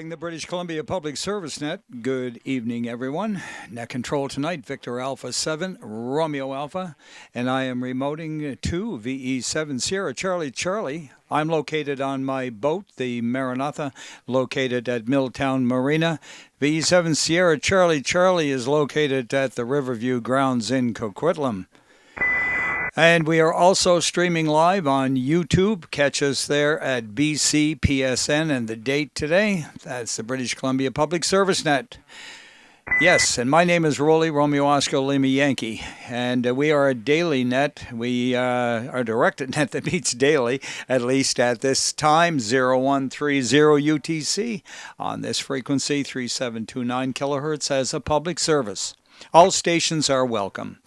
Calling the British Columbia Public Service Net. Good evening, everyone. Net control tonight, Victor Alpha 7, Romeo Alpha, and I am remoting to VE7 Sierra Charlie Charlie. I'm located on my boat, the Maranatha, located at Milltown Marina. VE7 Sierra Charlie Charlie is located at the Riverview Grounds in Coquitlam. And we are also streaming live on YouTube. Catch us there at BCPSN, and the date today, that's the British Columbia Public Service Net. Yes, and my name is Roly, Romeo Oscar Lima Yankee, and we are a daily net. We are directed net that meets daily, at least at this time, 0130 UTC, on this frequency, 3729 kilohertz as a public service. All stations are welcome.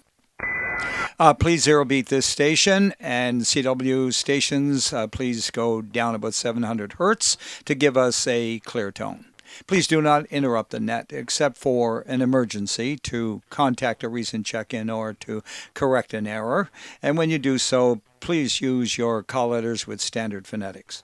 Please zero beat this station, and CW stations, please go down about 700 hertz to give us a clear tone. Please do not interrupt the net except for an emergency, to contact a recent check-in or to correct an error. And when you do so, please use your call letters with standard phonetics.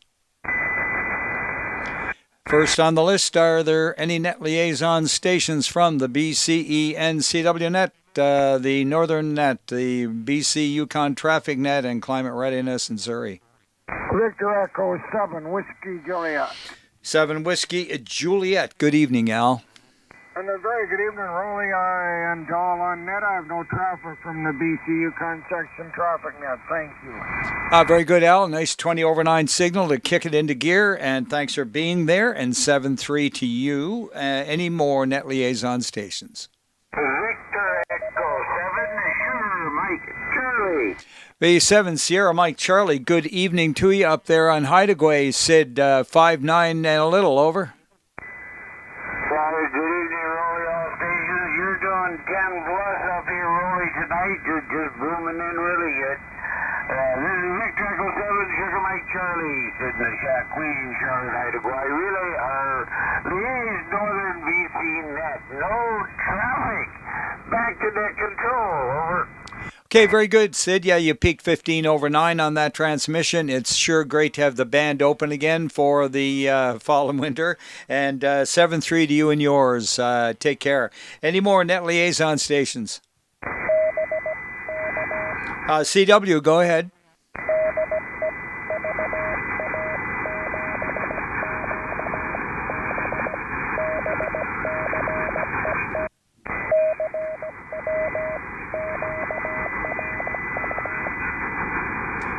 First on the list, are there any net liaison stations from the BCEN CW net? The Northern Net, the BC Yukon Traffic Net, and Climate Readiness in Surrey. Victor Echo 7, Whiskey Juliet. 7 Whiskey Juliet. Good evening, Al. And a very good evening, Roly. And all on net. I have no traffic from the BC Yukon section traffic net. Thank you. Very good, Al. Nice 20 over 9 signal to kick it into gear, and thanks for being there. And 7-3 to you. Any more net liaison stations? Victor Echo 7, sure, Mike Charlie. B7 Sierra Mike Charlie, good evening to you up there on Hideaway. Sid 5-9 and a little, over. Sorry, good evening, Roly, all stations. You're doing 10 plus up here, Roly, tonight. You're just booming in really good. This is Victor Echo 7, Sugar Mike Charlie, sitting in the shack, Queen Charlotte Hideaway. Relay our liaison Northern BC net. No traffic. Back to net control, over. Okay, very good, Sid. Yeah, you peaked 15 over 9 on that transmission. It's sure great to have the band open again for the fall and winter. And 7-3 to you and yours. Take care. Any more net liaison stations? CW, go ahead.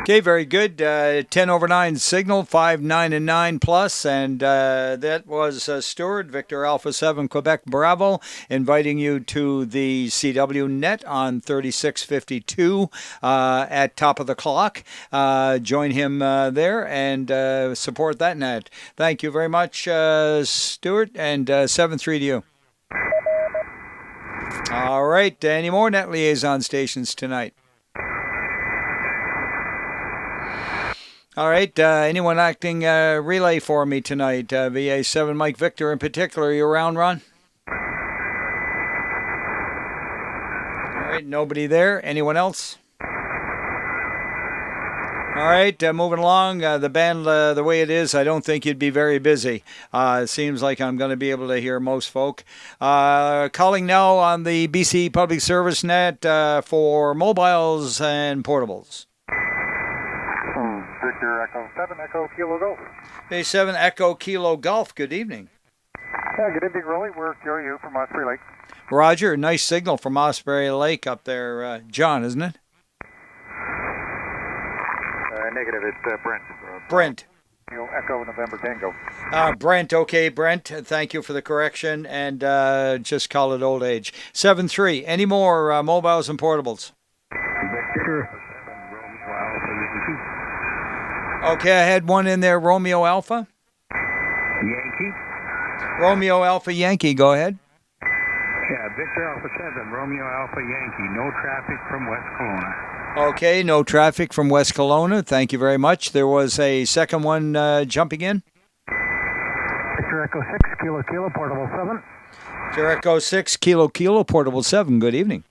Okay, very good. 10 over 9 signal, 5, 9, and 9 plus. And that was Stuart, Victor Alpha 7, Quebec Bravo, inviting you to the CW net on 3652 at top of the clock. Join him there and support that net. Thank you very much, Stuart, and 7-3 to you. All right, any more net liaison stations tonight? All right, anyone acting relay for me tonight? VA7 Mike Victor in particular. You around, Ron? All right, nobody there. Anyone else? All right, moving along. The band, the way it is, I don't think you'd be very busy. It seems like I'm going to be able to hear most folk. Calling now on the BC Public Service Net for mobiles and portables. Victor Echo 7, Echo Kilo Golf. A7 Echo Kilo Golf, good evening. Yeah, good evening, Roly. We're hearing you from Osprey Lake. Roger, nice signal from Osprey Lake up there. John, isn't it? Negative, it's Brent. Brent. Echo November Tango. Brent, okay, Brent. Thank you for the correction, and just call it old age. 7-3. Any more mobiles and portables? Victor. Okay, I had one in there, Romeo Alpha. Yankee. Romeo Alpha Yankee, go ahead. Yeah, Victor Alpha 7, Romeo Alpha Yankee. No traffic from West Kelowna. Okay, no traffic from West Kelowna. Thank you very much. There was a second one jumping in. Victor Echo 6, Kilo Portable 7. Victor Echo 6, Kilo Portable 7. Good evening.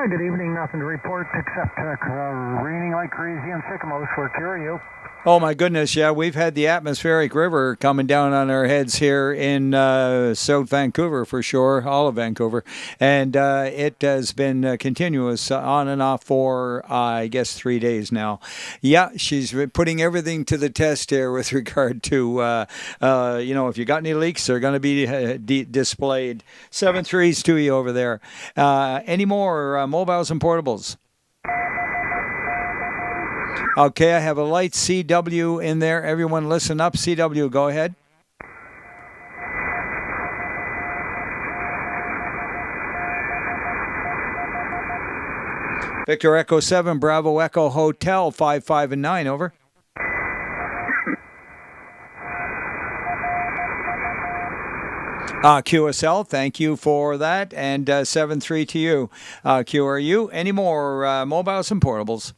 Good evening. Nothing to report except raining like crazy in Sycamores. Where are you? Oh, my goodness, yeah. We've had the atmospheric river coming down on our heads here in South Vancouver, for sure, all of Vancouver. And it has been continuous on and off for, I guess, 3 days now. Yeah, she's putting everything to the test here with regard to, if you got any leaks, they're going to be displayed. 7-3s to you over there. Any more mobiles and portables? Okay, I have a light CW in there. Everyone listen up. CW, go ahead. Victor Echo 7, Bravo Echo Hotel 55 and 9, over. QSL, thank you for that. And 7-3 to you. QRU, any more mobiles and portables?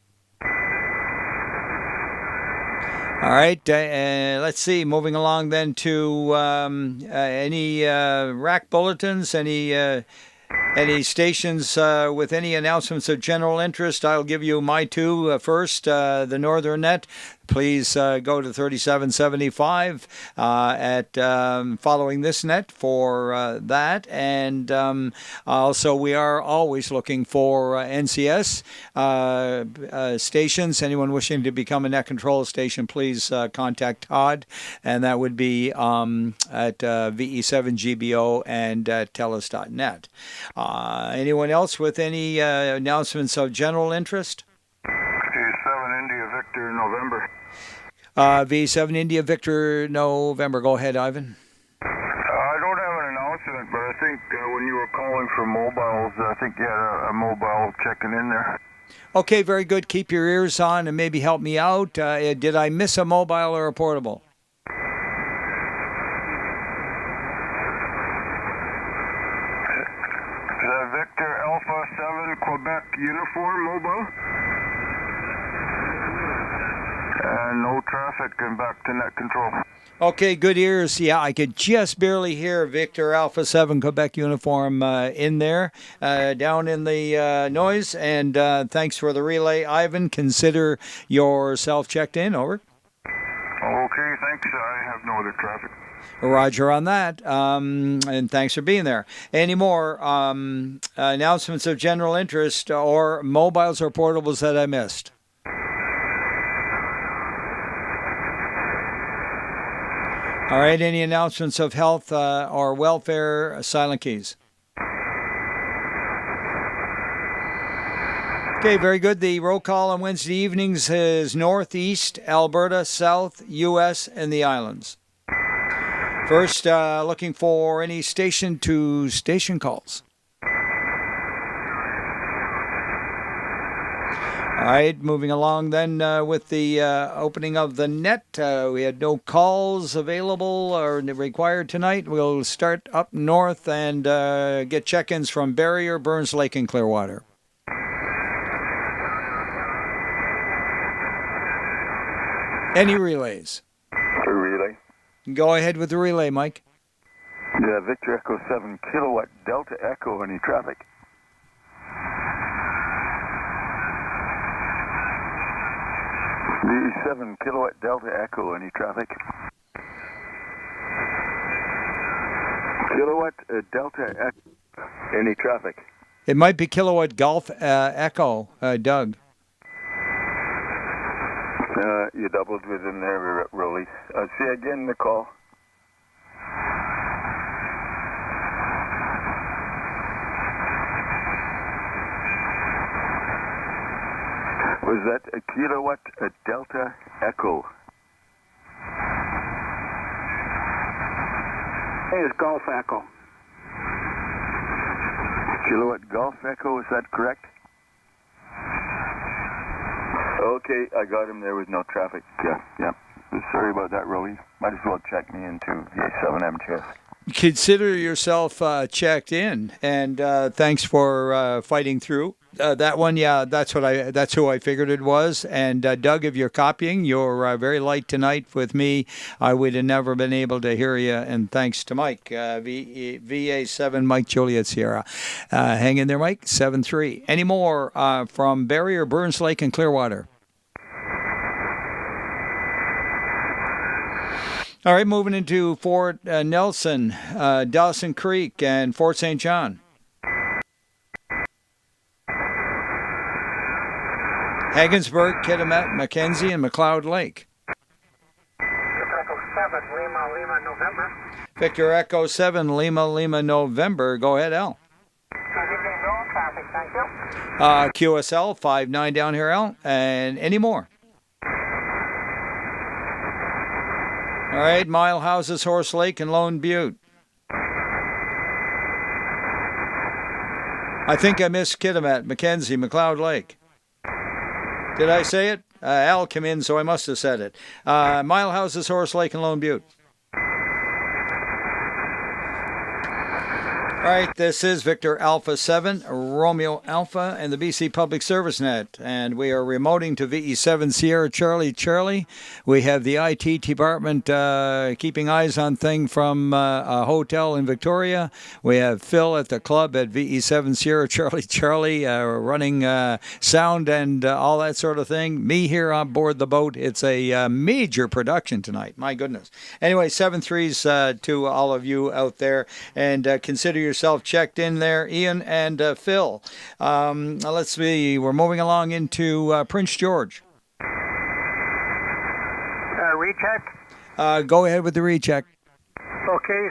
All right, let's see. Moving along then to any rack bulletins, any stations with any announcements of general interest. I'll give you my two first. The Northern Net. Please go to 3775 at following this net for that. And also, we are always looking for NCS stations. Anyone wishing to become a net control station, please contact Todd. And that would be at VE7GBO and at TELUS.net. Anyone else with any announcements of general interest? V7 India Victor November. V7 India Victor November. Go ahead, Ivan. I don't have an announcement, but I think when you were calling for mobiles, I think you had a mobile checking in there. Okay, very good. Keep your ears on and maybe help me out. Did I miss a mobile or a portable? Victor Alpha 7 Quebec Uniform Mobile. And no traffic and back to net control. Okay, good ears. Yeah, I could just barely hear Victor Alpha 7 Quebec Uniform in there, down in the noise. And thanks for the relay, Ivan. Consider yourself checked in. Over. Okay, thanks. I have no other traffic. Roger on that, and thanks for being there. Any more announcements of general interest or mobiles or portables that I missed? All right, any announcements of health or welfare, silent keys? Okay, very good. The roll call on Wednesday evenings is Northeast, Alberta, South, U.S., and the islands. First, looking for any station-to-station calls. All right, moving along then with the opening of the net. We had no calls available or required tonight. We'll start up north and get check-ins from Barrier, Burns Lake, and Clearwater. Any relays? A relay. Go ahead with the relay, Mike. Yeah, Victor Echo 7 Kilowatt Delta Echo. Any traffic? VE7 Kilowatt Delta Echo. Any traffic? Kilowatt Delta Echo. Any traffic? It might be Kilowatt Golf Echo, Doug. You doubled within there, Roly. See again the call. Was that a Kilowatt Delta Echo? Hey, it's Golf Echo. Kilowatt Golf Echo, is that correct? Okay, I got him there with no traffic. Yeah. Sorry about that, Roly. Might as well check me into VA7 MTS. Consider yourself checked in, and thanks for fighting through. That one, yeah, that's who I figured it was. And Doug, if you're copying, you're very light tonight with me. I would have never been able to hear you. And thanks to Mike, VA7 Mike Juliet Sierra. Hang in there, Mike. 7-3. Any more from Barrier, Burns Lake, and Clearwater? All right, moving into Fort Nelson, Dawson Creek, and Fort St. John. Haggensburg, Kitimat, Mackenzie, and McLeod Lake. Victor Echo 7, Lima, November. Victor Echo 7, Lima, November. Go ahead, Al. No traffic, thank you. QSL 59 down here, Al. And any more? All right, Mile Houses, Horse Lake, and Lone Butte. I think I missed Kitimat, Mackenzie, McLeod Lake. Did I say it? Al came in, so I must have said it. Mile Houses, Horse Lake, and Lone Butte. All right, this is Victor Alpha 7, Romeo Alpha, and the BC Public Service Net. And we are remoting to VE7 Sierra Charlie. We have the IT department keeping eyes on things from a hotel in Victoria. We have Phil at the club at VE7 Sierra Charlie running sound and all that sort of thing. Me here on board the boat. It's a major production tonight. My goodness. Anyway, 7-3s to all of you out there. And consider yourself checked in there, Ian and Phil. Let's see. We're moving along into Prince George. Recheck. Go ahead with the recheck. Okay,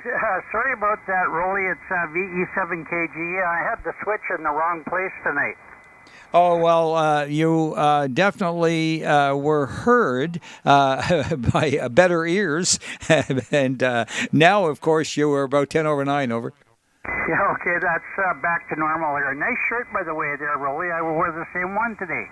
sorry about that, Roly. It's VE7KG. I had the switch in the wrong place tonight. Oh, well, you definitely were heard by better ears. And now, of course, you were about 10 over 9, over. Yeah, okay, that's back to normal here. Nice shirt, by the way, there, Roly. I will wear the same one today.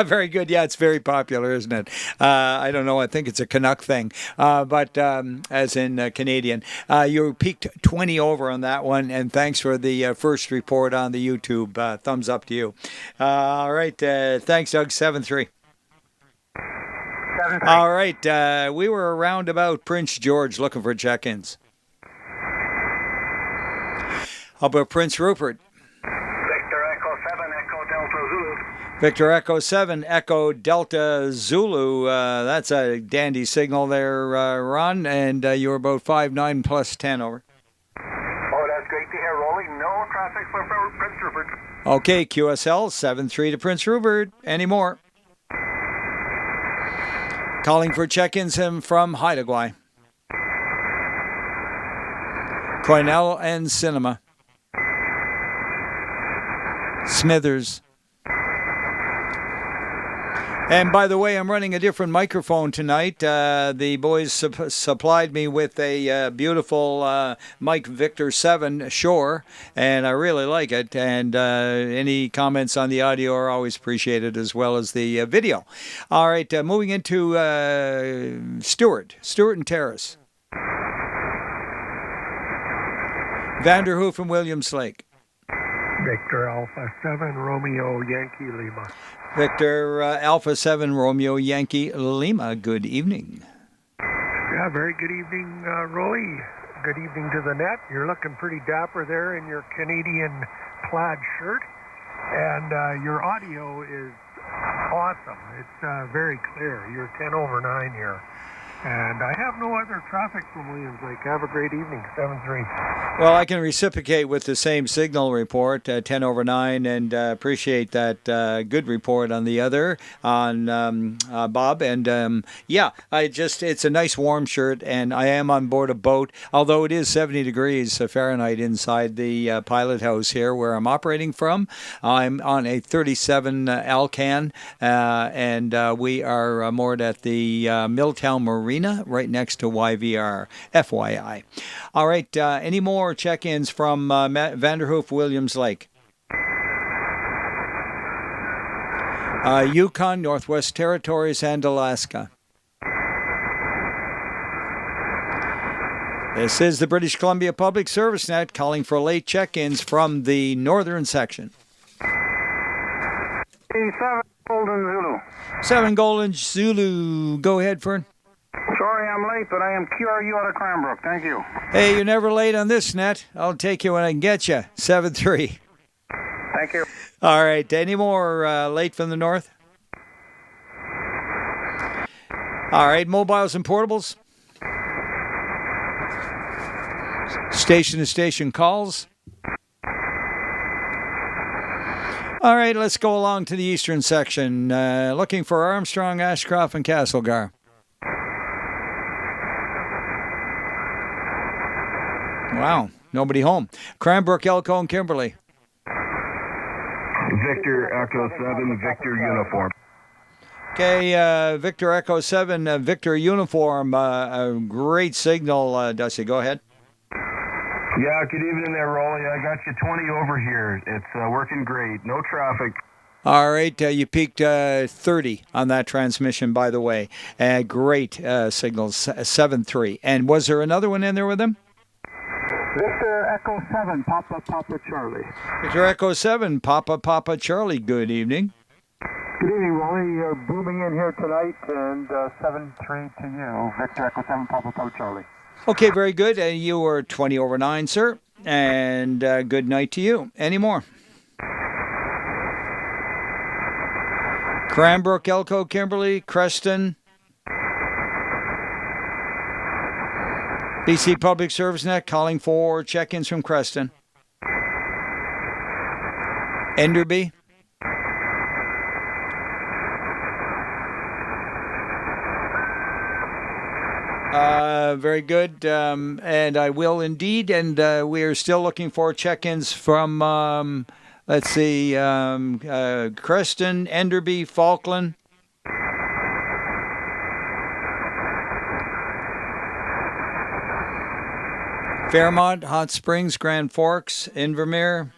Very good. Yeah, it's very popular, isn't it? I don't know. I think it's a Canuck thing, but as in Canadian. You peaked 20 over on that one, and thanks for the first report on the YouTube. Thumbs up to you. All right. Thanks, Doug. 7-3. 7-3. All right. We were around about Prince George looking for check-ins. How about Prince Rupert? Victor Echo 7, Echo Delta Zulu. Victor Echo 7, Echo Delta Zulu. That's a dandy signal there, Ron. And you were about 5-9 plus 10 over. Oh, that's great to hear, Roly. No traffic for Prince Rupert. Okay, QSL 7-3 to Prince Rupert. Any more? Calling for check-ins from Haida Coinel and Cinema. Smithers. And by the way, I'm running a different microphone tonight. The boys supplied me with a beautiful Mike Victor 7 Shore, and I really like it. And any comments on the audio are always appreciated, as well as the video. All right, moving into Stewart and Terrace. Vanderhoof and Williams Lake. Victor Alpha 7, Romeo Yankee Lima. Victor Alpha 7, Romeo Yankee Lima. Good evening. Yeah, very good evening, Roly. Good evening to the net. You're looking pretty dapper there in your Canadian plaid shirt. And your audio is awesome. It's very clear. You're 10 over 9 here. And I have no other traffic from Williams Lake. Have a great evening, 7-3. Well, I can reciprocate with the same signal report, 10 over 9, and appreciate that good report on the other, on Bob. And yeah, it's a nice warm shirt, and I am on board a boat, although it is 70 degrees Fahrenheit inside the pilot house here where I'm operating from. I'm on a 37 Alcan, and we are moored at the Milltown Marina, right next to YVR, FYI. All right, any more check-ins from Vanderhoof, Williams Lake? Yukon, Northwest Territories, and Alaska. This is the British Columbia Public Service Net calling for late check-ins from the northern section. 7 Golden Zulu. 7 Golden Zulu. Go ahead, Fern. Sorry I'm late, but I am QRU out of Cranbrook. Thank you. Hey, you're never late on this net. I'll take you when I can get you. 7-3. Thank you. All right. Any more late from the north? All right. Mobiles and portables. Station to station calls. All right. Let's go along to the eastern section. Looking for Armstrong, Ashcroft, and Castlegar. Wow. Nobody home. Cranbrook, Elko, and Kimberley. Victor Echo 7, Victor Uniform. Okay, Victor Echo 7, Victor Uniform. A great signal, Dusty. Go ahead. Yeah, good evening there, Roly. I got you 20 over here. It's working great. No traffic. All right, you peaked 30 on that transmission, by the way. Great signals, 7-3. And was there another one in there with him? Victor Echo 7, Papa Charlie. Victor Echo 7, Papa Charlie. Good evening. Good evening, Roly. You're booming in here tonight, and 7-3 to you. Victor Echo 7, Papa Charlie. Okay, very good. You were 20 over 9, sir. And good night to you. Any more? Cranbrook, Elko, Kimberley, Creston. BC Public Service Net calling for check-ins from Creston. Enderby. Very good. And I will indeed. And we are still looking for check-ins from, let's see, Creston, Enderby, Falkland. Fairmont, Hot Springs, Grand Forks, Invermere.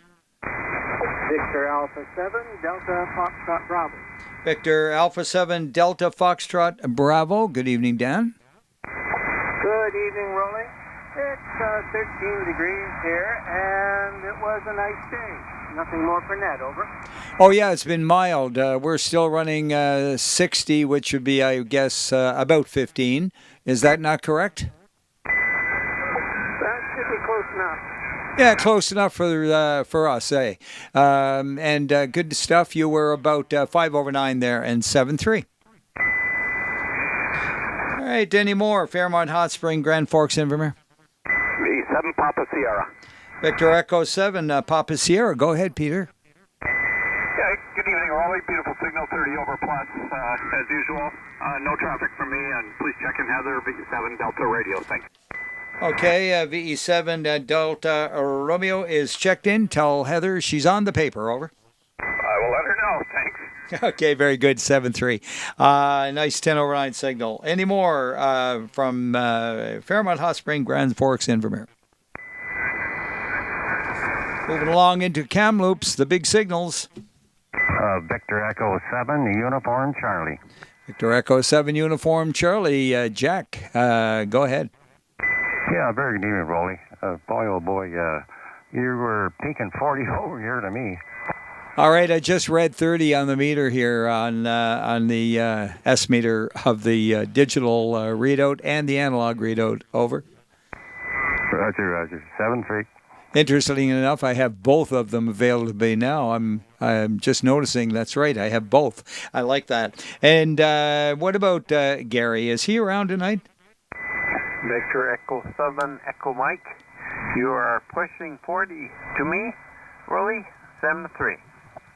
Victor Alpha 7, Delta Foxtrot Bravo. Victor Alpha 7, Delta Foxtrot Bravo. Good evening, Dan. Good evening, Roly. It's 13 degrees here, and it was a nice day. Nothing more for net, over. Oh, yeah, it's been mild. We're still running 60, which would be, I guess, about 15. Is that not correct? That should be close enough. Yeah, close enough for us, eh? And good stuff. You were about 5 over 9 there and 7-3. All right, any more? Fairmont, Hot Spring, Grand Forks, Invermere. V7 Papa Sierra. Victor Echo 7, Papa Sierra. Go ahead, Peter. Yeah, good evening, Roly. Beautiful signal, 30 over plus, as usual. No traffic for me, and please check in Heather, VE7 Delta Radio. Thanks. Okay, VE7 Delta Romeo is checked in. Tell Heather she's on the paper, over. I will let her know. Thanks. Okay, very good, 7-3. Nice 10 over 9 signal. Any more from Fairmont, Hot Spring, Grand Forks, Invermere? Moving along into Kamloops, the big signals. Victor Echo 7, Uniform Charlie. Victor Echo 7, Uniform Charlie. Jack, go ahead. Yeah, very good evening, Roly. Boy, oh boy, you were peaking 40 over here to me. All right, I just read 30 on the meter here on the S meter of the digital readout and the analog readout. Over. Roger. 7-3. Interestingly enough, I have both of them available to me now. I'm just noticing. That's right, I have both. I like that. And what about Gary? Is he around tonight? Victor Echo 7, Echo Mike. You are pushing 40 to me, Roly. 7-3.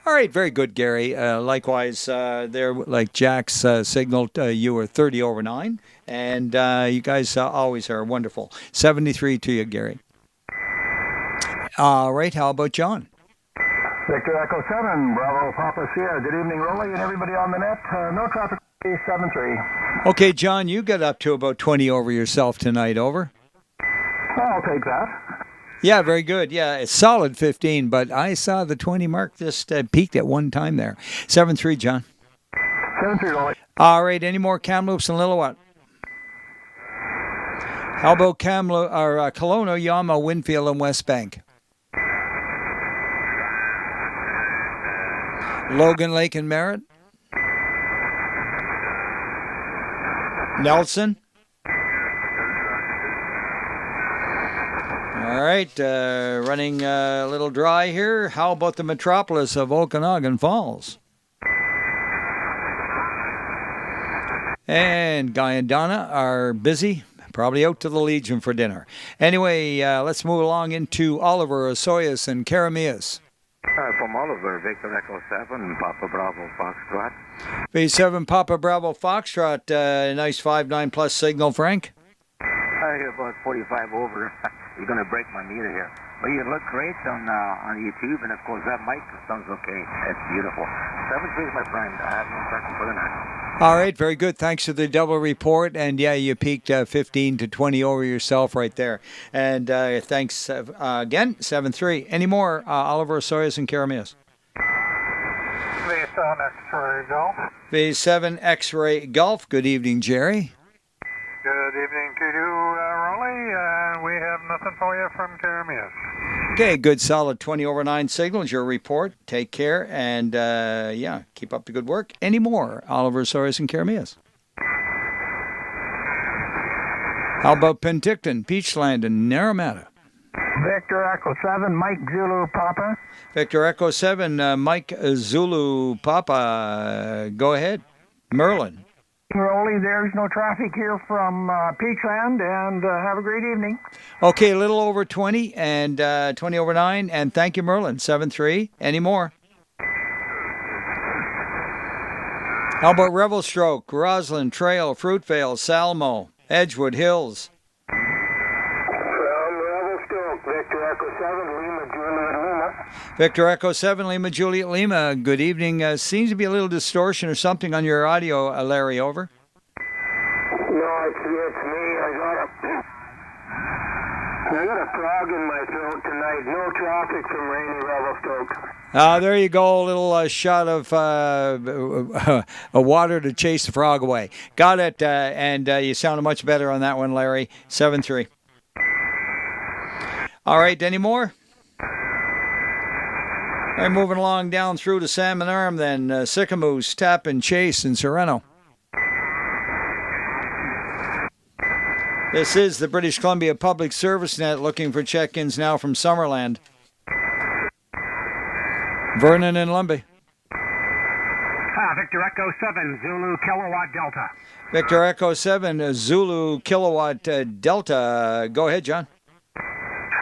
All right, very good, Gary. Likewise, there, like Jack's signal, you were 30 over 9, and you guys always are wonderful. 73 to you, Gary. All right, how about John? Victor Echo 7, Bravo Papa Sierra. Good evening, Roly, and everybody on the net. No traffic, 7-3. Okay, John, you got up to about 20 over yourself tonight, over. I'll take that. Yeah, very good. Yeah, it's solid 15, but I saw the 20 mark just peaked at one time there. 7-3, John. 7-3, Roly. All right, any more Kamloops and Lillooet? How about Kelowna, Yama, Winfield, and West Bank? Logan Lake and Merritt. Nelson. All right, running a little dry here. How about the metropolis of Okanagan Falls? And Guy and Donna are busy, probably out to the Legion for dinner. Anyway, let's move along into Oliver, Osoyoos, and Karamias. From Oliver, Victor Echo 7, Papa Bravo Foxtrot. V7 Papa Bravo Foxtrot, nice 5.9 plus signal, Frank. I hear about 45 over. You're going to break my meter here. But you look great on YouTube, and of course that mic sounds okay. That's beautiful. 7-3 is my friend. I have no question for the night. All right, very good. Thanks for the double report. And yeah, you peaked 15 to 20 over yourself right there. And thanks again, 7-3. Any more, Oliver, Osoyoos, and Karamias? V7 X-ray Golf. V7 X-ray Golf. Good evening, Jerry. Good evening to you, Roly. We have nothing for you from Karamias. Okay, good solid 20 over 9 signals. Your report. Take care. And yeah, keep up the good work. Any more, Oliver, Osoyoos, and Karamias? How about Penticton, Peachland, and Naramata? Victor Echo 7, Mike Zulu Papa. Victor Echo 7, Mike Zulu Papa. Go ahead. Merlin. Roly, there's no traffic here from Peachland, and have a great evening. Okay, a little over 20 and 20 over 9. And thank you, Merlin. 7-3. Any more? How about Revelstoke, Roslyn, Trail, Fruitvale, Salmo, Edgewood Hills? From Revelstoke, Victor Echo 7, Lima, Juliet, Lima. Victor Echo 7, Lima, Juliet, Lima. Good evening. Seems to be a little distortion or something on your audio, Larry, over. No, it's me. I got a frog in my throat tonight. No traffic from rainy Revelstoke. There you go. A little shot of water to chase the frog away. Got it. And you sounded much better on that one, Larry. 7-3. All right. Any more? I'm moving along down through to Salmon Arm then. Sycamoose, Tappan, Chase, and Sereno. This is the British Columbia Public Service Net looking for check-ins now from Summerland. Vernon and Lumby. Victor Echo 7, Zulu Kilowatt Delta. Victor Echo 7, Zulu Kilowatt Delta. Go ahead, John.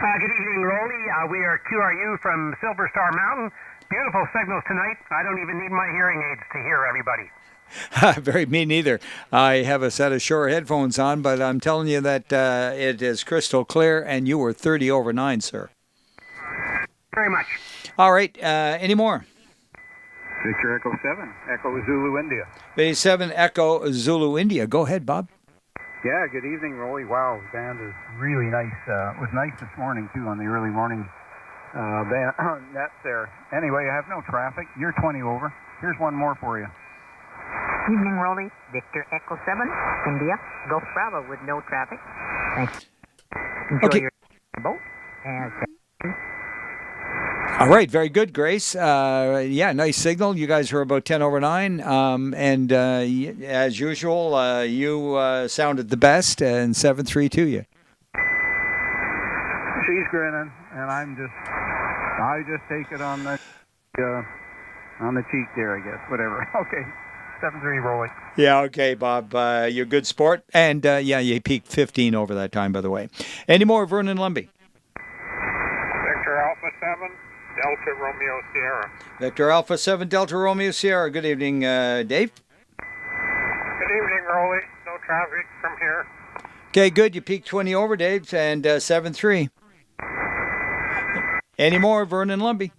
Good evening, Roly. We are QRU from Silver Star Mountain. Beautiful signals tonight. I don't even need my hearing aids to hear everybody. Very me neither. I have a set of Shure headphones on, but I'm telling you that it is crystal clear, and you were 30 over 9, sir. Very much. All right. Any more? Victor Echo 7, Echo Zulu India. B7 Echo Zulu India. Go ahead, Bob. Yeah, good evening, Roly. Wow, band is really nice. It was nice this morning, too, on the early morning band nets there. Anyway, I have no traffic. You're 20 over. Here's one more for you. Evening, Roly. Victor Echo 7, India, Gulf Bravo with no traffic. Thanks. Enjoy your boat. And all right, very good, Grace. Yeah, nice signal. You guys are about 10 over 9. And as usual, you sounded the best, and 7-3 to you. She's grinning, and I just take it on the cheek there, I guess. Whatever. Okay. 7-3, Roly. Yeah, okay, Bob. You're a good sport. And, yeah, you peaked 15 over that time, by the way. Any more, Vernon Lumby? Victor Alpha 7, Delta Romeo Sierra. Victor Alpha 7, Delta Romeo Sierra. Good evening, Dave. Good evening, Roly. No traffic from here. Okay, good. You peaked 20 over, Dave, and 7-3. Any more, Vernon Lumby?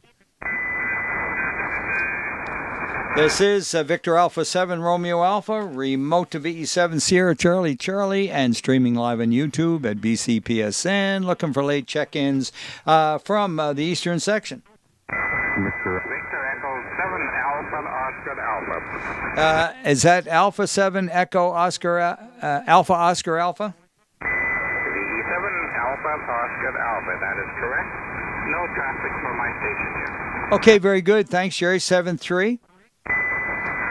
This is Victor Alpha 7 Romeo Alpha, remote to VE7 Sierra Charlie Charlie, and streaming live on YouTube at BCPSN, looking for late check-ins from the eastern section. Victor Echo 7 Alpha Oscar Alpha. Is that Alpha 7 Echo Oscar Alpha Oscar Alpha? VE7 Alpha Oscar Alpha, that is correct. No traffic from my station here. Okay, very good. Thanks, Jerry. 7-3.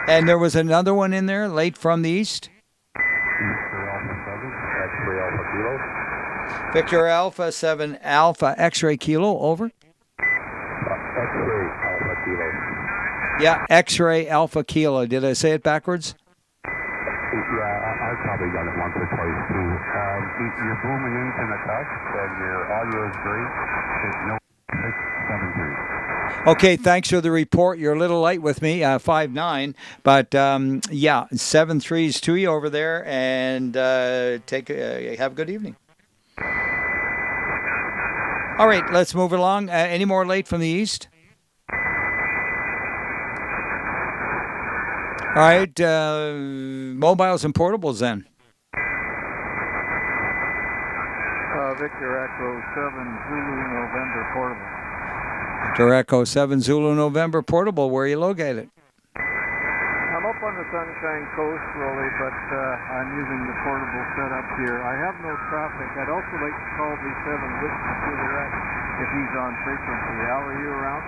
And there was another one in there, late from the east. Victor Alpha 7 Alpha X-ray Kilo, over. X-ray Alpha Kilo. Yeah, X-ray Alpha Kilo. Did I say it backwards? Yeah, I've probably done it once or twice too. You're booming into the touch, and your audio is great. There's no 673. Okay, thanks for the report. You're a little light with me, 5-9, but yeah, 7-3s to you over there, and have a good evening. All right, let's move along. Any more late from the east? All right, mobiles and portables then. Victor Echo 7 Zulu November portable. Victor Echo 7 Zulu November portable. Where are you located? I'm up on the Sunshine Coast, Roly, but I'm using the portable setup here. I have no traffic. I'd also like to call the 7 Whiskey Juliet if he's on frequency. Al, are you around?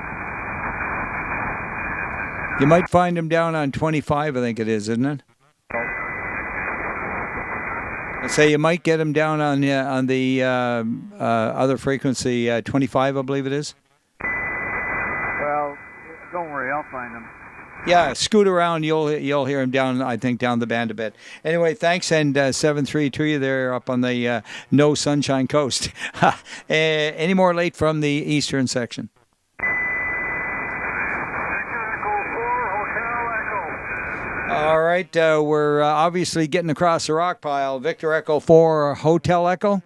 You might find him down on 25, I think it is, isn't it? I say you might get him down on the other frequency, 25, I believe it is. Well, don't worry, I'll find him. Yeah, scoot around. You'll hear him down, I think, down the band a bit. Anyway, thanks, and 7-3 to you there up on the no Sunshine Coast. Any more late from the eastern section? All right, we're obviously getting across the rock pile. Victor Echo 4, Hotel Echo.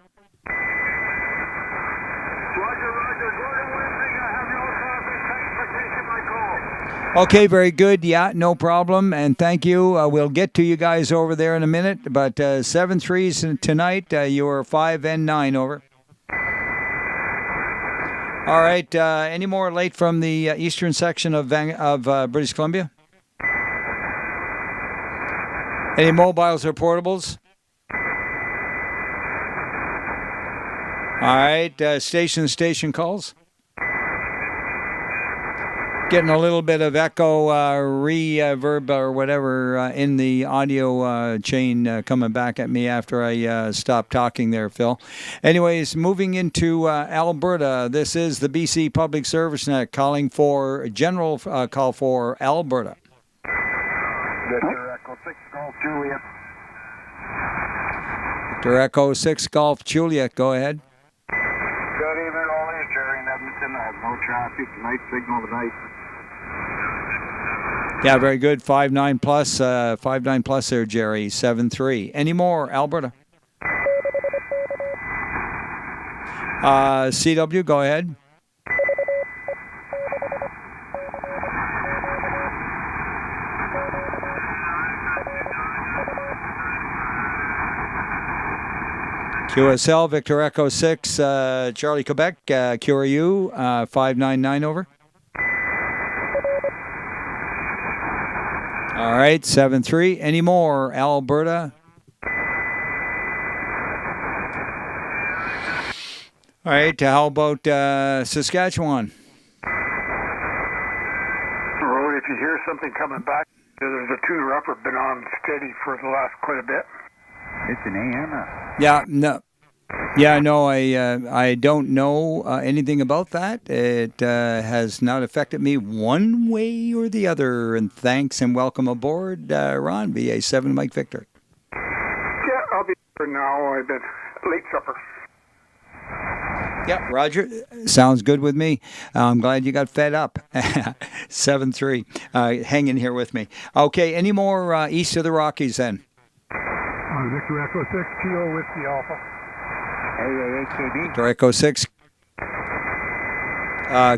Okay, very good. Yeah, no problem. And thank you. We'll get to you guys over there in a minute. But 7-3s tonight. You are 5 and 9, over. All right. Any more late from the eastern section of British Columbia? Any mobiles or portables? All right. Station calls. Getting a little bit of echo, reverb, or whatever in the audio chain coming back at me after I stopped talking there, Phil. Anyways, moving into Alberta, this is the BC Public Service Net calling for general call for Alberta. Victor Echo 6 Golf Juliet. Victor Echo 6 Golf Juliet, go ahead. Good evening, Roly. Jerry in Edmonton. I have no traffic. Night signal tonight. Yeah, very good. 5-9 plus. 5-9 plus there, Jerry. 7-3. Any more, Alberta? CW, go ahead. QSL, Victor Echo 6, Charlie Quebec, QRU, 599 over. All right, 7-3. Any more, Alberta? All right, how about Saskatchewan? Road, if you hear something coming back, there's a tuner upper been on steady for the last quite a bit. It's an AM. Yeah, no. Yeah, no, I don't know anything about that. It has not affected me one way or the other. And thanks and welcome aboard, Ron, VA7 Mike Victor. Yeah, I'll be here now. I've been late supper. Yeah, Roger. Sounds good with me. I'm glad you got fed up. 7-3. Hang in here with me. Okay, any more east of the Rockies then? Victor Echo 6, Kilo Whiskey Alpha. AAAKB. Victor Echo 6.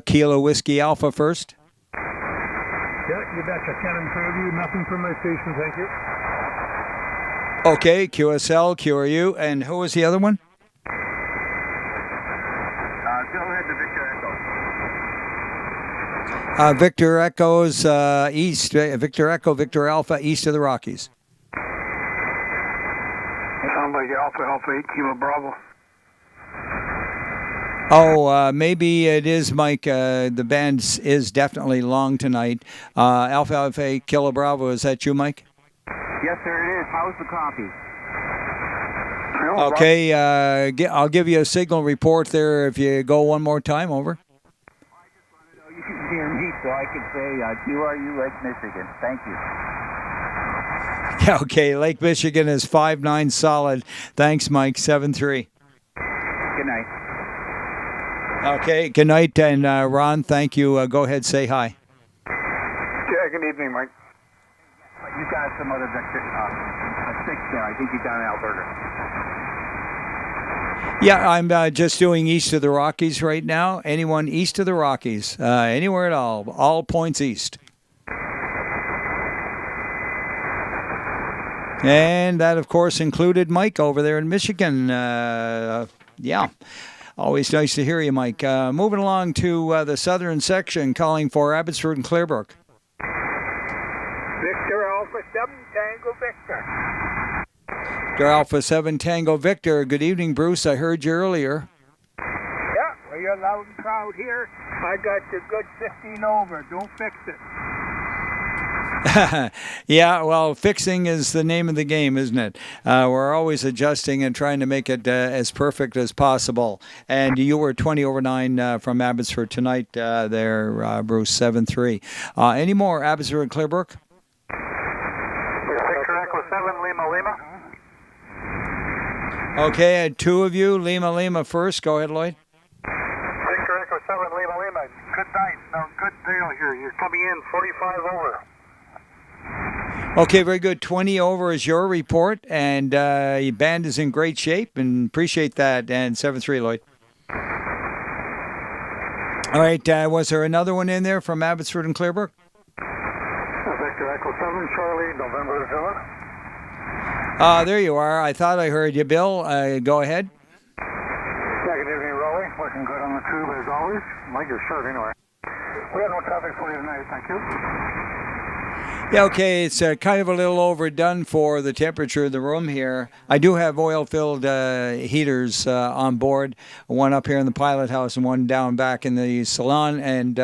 Kilo Whiskey Alpha first. Yeah, you betcha. Cannon Fairview. Nothing from my station, thank you. Okay, QSL, QRU, and who was the other one? Go ahead to Victor Echo. Victor Echo's east. Victor Echo, Victor Alpha, east of the Rockies. Sounds like Alpha 8 Kilo Bravo. Oh, maybe it is, Mike. The band is definitely long tonight. Alpha Alpha Kilo Bravo, is that you, Mike? Yes, sir, it is. How's the coffee? Okay, I'll give you a signal report there if you go one more time. Over. You can hear me, so I can say, QRU Lake Michigan. Thank you. Yeah, okay, Lake Michigan is 5-9 solid. Thanks, Mike, 7-3. Good night. Okay, good night, and Ron, thank you. Go ahead, say hi. Yeah, good evening, Mike. You got some other Victor, a 6 there. I think you got an Alberta. Yeah, I'm just doing east of the Rockies right now. Anyone east of the Rockies, anywhere at all points east. And that, of course, included Mike over there in Michigan. Yeah, always nice to hear you, Mike. Moving along to the southern section, calling for Abbotsford and Clearbrook. Victor Alpha 7 Tango Victor. Alpha 7 Tango Victor. Good evening, Bruce. I heard you earlier. Yeah, well, you're loud and proud here. I got you good 15 over. Don't fix it. Yeah, well, fixing is the name of the game, isn't it? We're always adjusting and trying to make it as perfect as possible. And you were 20 over 9 from Abbotsford tonight there, Bruce, 7-3. Any more Abbotsford and Clearbrook? Victor Echo 7, Lima Lima. Okay, I had two of you. Lima first. Go ahead, Lloyd. Victor Echo 7, Lima Lima. Good night. No, good deal here. You're coming in 45 over. Okay, very good. 20 over is your report, and your band is in great shape, and appreciate that. And 7-3, Lloyd. All right, was there another one in there from Abbotsford and Clearbrook? Victor Echo 7, Charlie, November 7. There you are. I thought I heard you, Bill. Go ahead. Yeah, good evening, Roly. Looking good on the tube as always. Like your shirt, anyway. We have no traffic for you tonight, thank you. Yeah, okay, it's kind of a little overdone for the temperature of the room here. I do have oil-filled heaters on board, one up here in the pilot house and one down back in the salon, and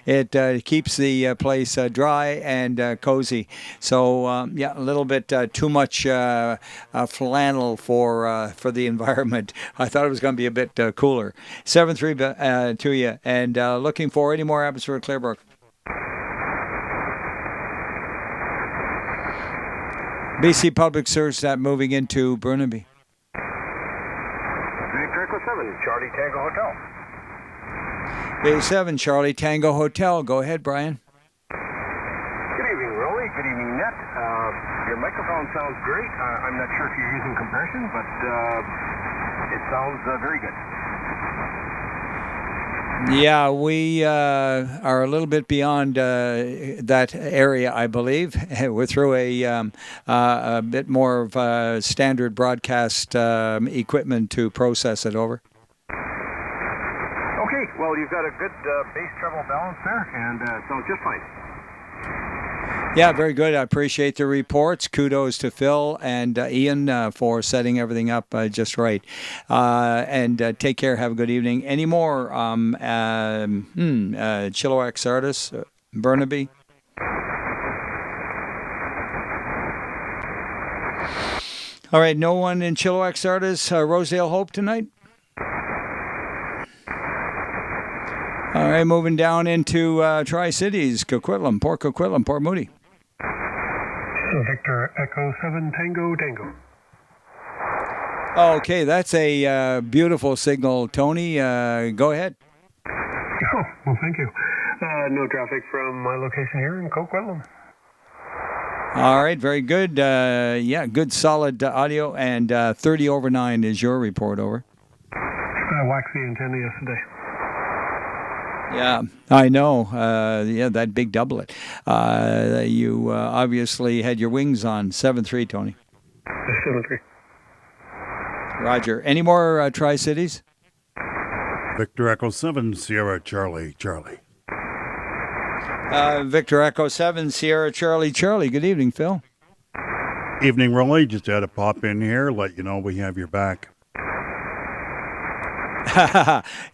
it keeps the place dry and cozy. So, yeah, a little bit too much flannel for the environment. I thought it was going to be a bit cooler. 7-3 to you, and looking for any more Abbotsford Clearbrook. BC Public Service that moving into Burnaby. Victor Echo 7, Charlie Tango Hotel. B7, Charlie Tango Hotel. Go ahead, Brian. Good evening, Roly. Good evening, Net. Your microphone sounds great. I'm not sure if you're using compression, but it sounds very good. Yeah, we are a little bit beyond that area, I believe. We're through a bit more of standard broadcast equipment to process it over. Okay, well, you've got a good bass treble balance there, and it sounds just fine. Yeah, very good. I appreciate the reports. Kudos to Phil and Ian for setting everything up just right. And take care. Have a good evening. Any more Chilliwack Sardis, Burnaby? All right, no one in Chilliwack Sardis, Rosedale Hope tonight? All right, moving down into Tri-Cities, Coquitlam, Port Moody. Victor Echo 7 Tango Tango. Okay, that's a beautiful signal, Tony. Go ahead. Oh, well, thank you. No traffic from my location here in Coquitlam. All right, very good. Yeah, good solid audio, and 30 over 9 is your report, over. I waxed the antenna yesterday. Yeah, I know. Yeah, that big doublet. You obviously had your wings on. 7-3, Tony. 7-3. Roger. Any more Tri-Cities? Victor Echo 7, Sierra Charlie. Victor Echo 7, Sierra Charlie. Good evening, Phil. Evening, Roly. Just had to pop in here, let you know we have your back.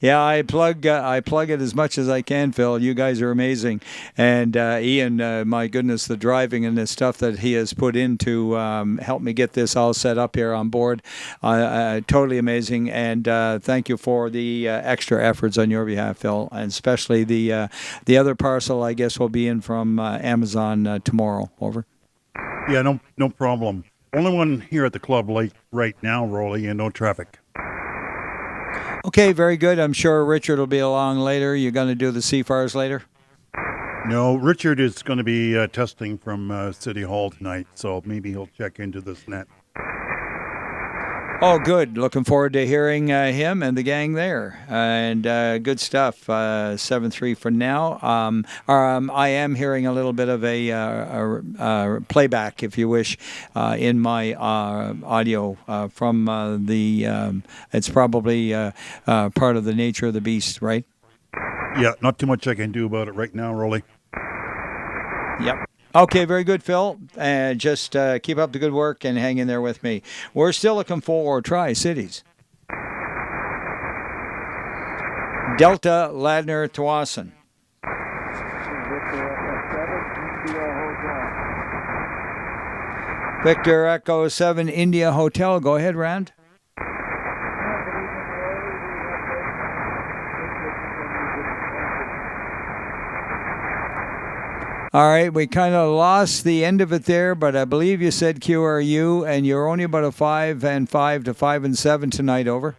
Yeah, I plug it as much as I can, Phil. You guys are amazing, and Ian, my goodness, the driving and the stuff that he has put in to help me get this all set up here on board, totally amazing. And thank you for the extra efforts on your behalf, Phil, and especially the other parcel. I guess will be in from Amazon tomorrow. Over. Yeah, no problem. Only one here at the club late right now, Roly, and no traffic. Okay, very good. I'm sure Richard will be along later. You're going to do the CFARs later? No, Richard is going to be testing from City Hall tonight, so maybe he'll check into this net. Oh, good. Looking forward to hearing him and the gang there. And good stuff. 7-3 for now. I am hearing a little bit of a playback, if you wish, in my audio from the. It's probably part of the nature of the beast, right? Yeah, not too much I can do about it right now, Roly. Yep. Okay, very good, Phil. Just keep up the good work and hang in there with me. We're still looking for Tri-Cities. Delta Ladner Tawasin. Victor Echo 7 India Hotel. Go ahead, Rand. All right, we kind of lost the end of it there, but I believe you said QRU, and you're only about a 5 and 5 to 5 and 7 tonight. Over.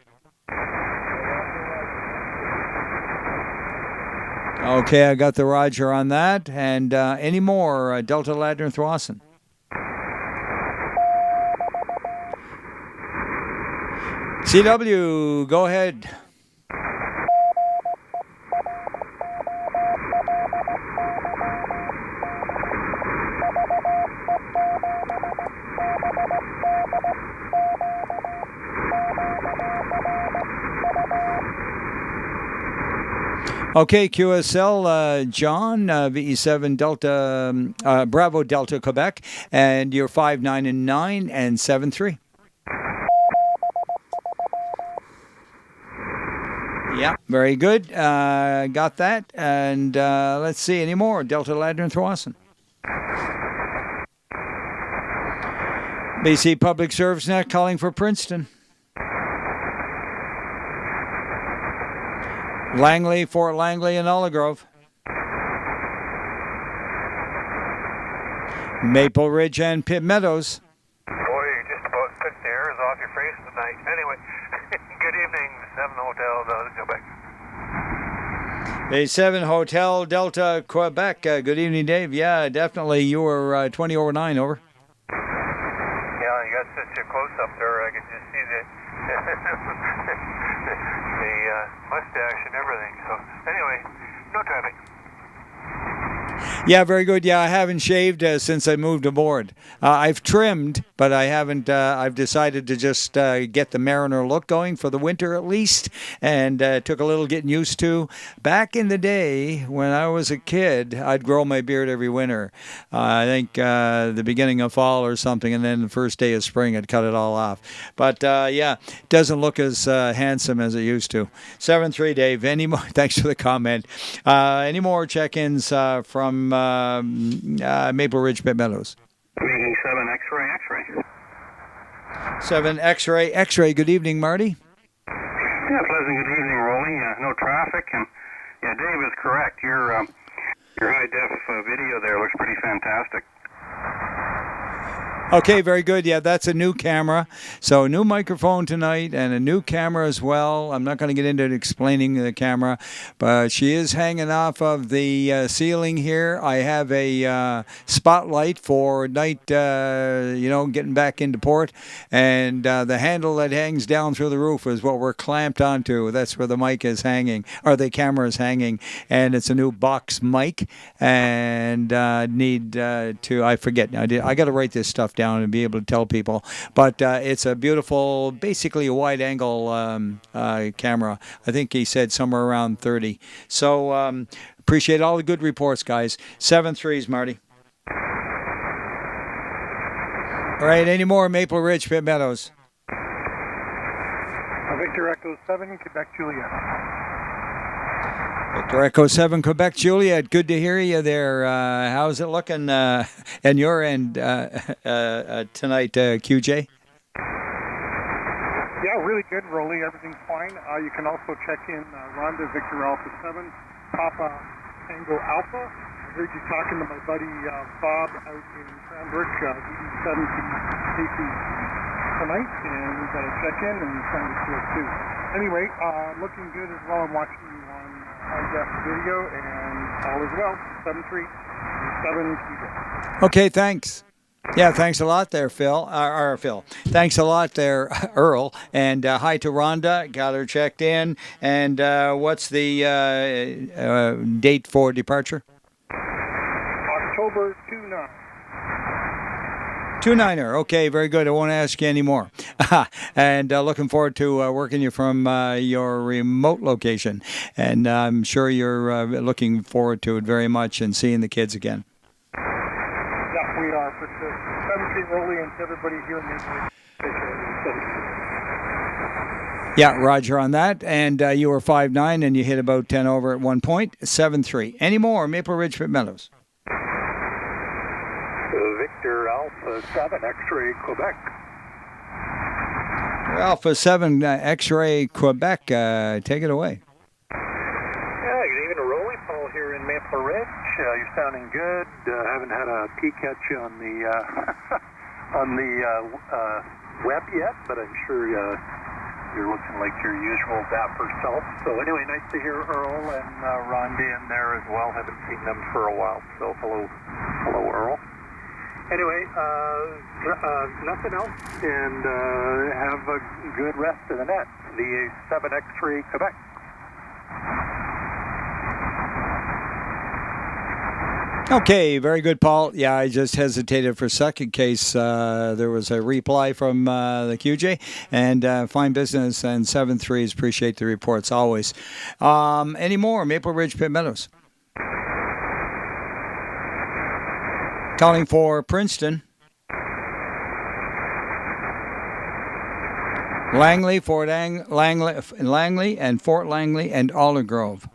Okay, I got the Roger on that. And any more, Delta Ladner Thwasson? CW, go ahead. Okay, QSL, John, VE7 Delta, Bravo Delta Quebec, and you're 5, 9, and 9, and 7, 3. Yeah, very good. Got that. And let's see, any more? Delta Ladner and Thwasson. BC Public Service Net calling for Princeton. Langley, Fort Langley, and Olive Grove. Maple Ridge and Pitt Meadows. Boy, you just about took the hairs off your face tonight. Anyway, good evening, 7 Hotel Delta, Quebec. Bay 7 Hotel Delta, Quebec. Good evening, Dave. Yeah, definitely. You were 20 over 9, over. Yeah, you got such a close-up there. I could just see the mustache and everything. So, anyway, no traffic. Yeah, very good. Yeah, I haven't shaved since I moved aboard. I've trimmed, but I haven't. I've decided to just get the Mariner look going for the winter at least, and took a little getting used to. Back in the day when I was a kid, I'd grow my beard every winter. I think the beginning of fall or something, and then the first day of spring, I'd cut it all off. But yeah, it doesn't look as handsome as it used to. 7-3, Dave. Any more? Thanks for the comment. Any more check-ins from Maple Ridge, Pitt Meadows? Making 7 X-ray, X-ray. 7 X-ray, X-ray. Good evening, Marty. Yeah, pleasant good evening, Roly. No traffic, and yeah, Dave is correct. Your high-def video there looks pretty fantastic. Okay, very good. Yeah, that's a new camera. So, new microphone tonight and a new camera as well. I'm not going to get into explaining the camera, but she is hanging off of the ceiling here. I have a spotlight for night, getting back into port. And the handle that hangs down through the roof is what we're clamped onto. That's where the mic is hanging, or the camera is hanging. And it's a new box mic. And I forget. I got to write this stuff down and be able to tell people, but it's a beautiful, basically a wide angle camera. I think he said somewhere around 30. So appreciate all the good reports, guys. 7-3s, Marty. All right, any more Maple Ridge, Pitt Meadows? Okay, Victor Echo 7, Quebec Juliet. Victor Echo 7, Quebec Juliet. Good to hear you there. How's it looking on your end tonight, QJ? Yeah, really good, Roly. Everything's fine. You can also check in Rhonda Victor Alpha 7, Papa Tango Alpha. I heard you talking to my buddy Bob out in Cranbrook, DD70 Casey tonight, and we got to check in and send it to us too. Anyway, looking good as well. I'm watching you on high-def video, and all is well. 7-3, 7 QJ. Okay, thanks. Yeah, thanks a lot there, Phil. Phil. Thanks a lot there, Earl. And hi to Rhonda. Got her checked in. And what's the date for departure? October 29. 29er. Okay, very good. I won't ask you anymore. And looking forward to working you from your remote location. And I'm sure you're looking forward to it very much and seeing the kids again. Yeah, we are for sure. 7-3 Roly and to everybody here in Newport. Yeah, Roger on that. And you were 5'9", and you hit about 10 over at one point. 7-3. Any more, Maple Ridge Pit Meadows? Victor Alpha 7 X-Ray Quebec. Alpha 7 X-Ray Quebec. Take it away. Yeah, good evening, Roly. Paul here in Maple Ridge. You're sounding good. Haven't had a peek at you on the on the web yet, but I'm sure you're looking like your usual dapper self. So anyway, nice to hear Earl and Rhonda in there as well. Haven't seen them for a while. So hello, Earl. Anyway, nothing else, and have a good rest of the net. The 7 X-Ray Quebec. Okay, very good, Paul. Yeah, I just hesitated for a second in case there was a reply from the QJ. And fine business and 7-3s. Appreciate the reports always. Any more? Maple Ridge Pit Meadows. Calling for Princeton. Langley, Langley, and Fort Langley, and Alder Grove.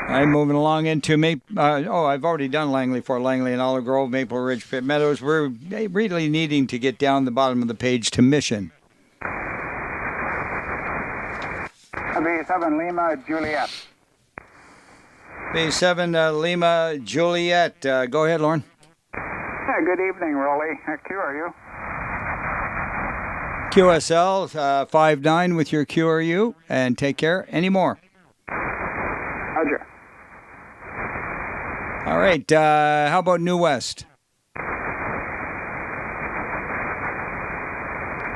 I'm moving along into I've already done Langley, Fort Langley, and Alder Grove, Maple Ridge Pit Meadows. We're really needing to get down the bottom of the page to Mission. B7 Lima Juliet. B7 Lima Juliet. Go ahead, Lauren. Yeah, good evening, Roly. Q, are you? QSL 5-9 with your QRU, and take care. Any more? Roger. All right. How about New West?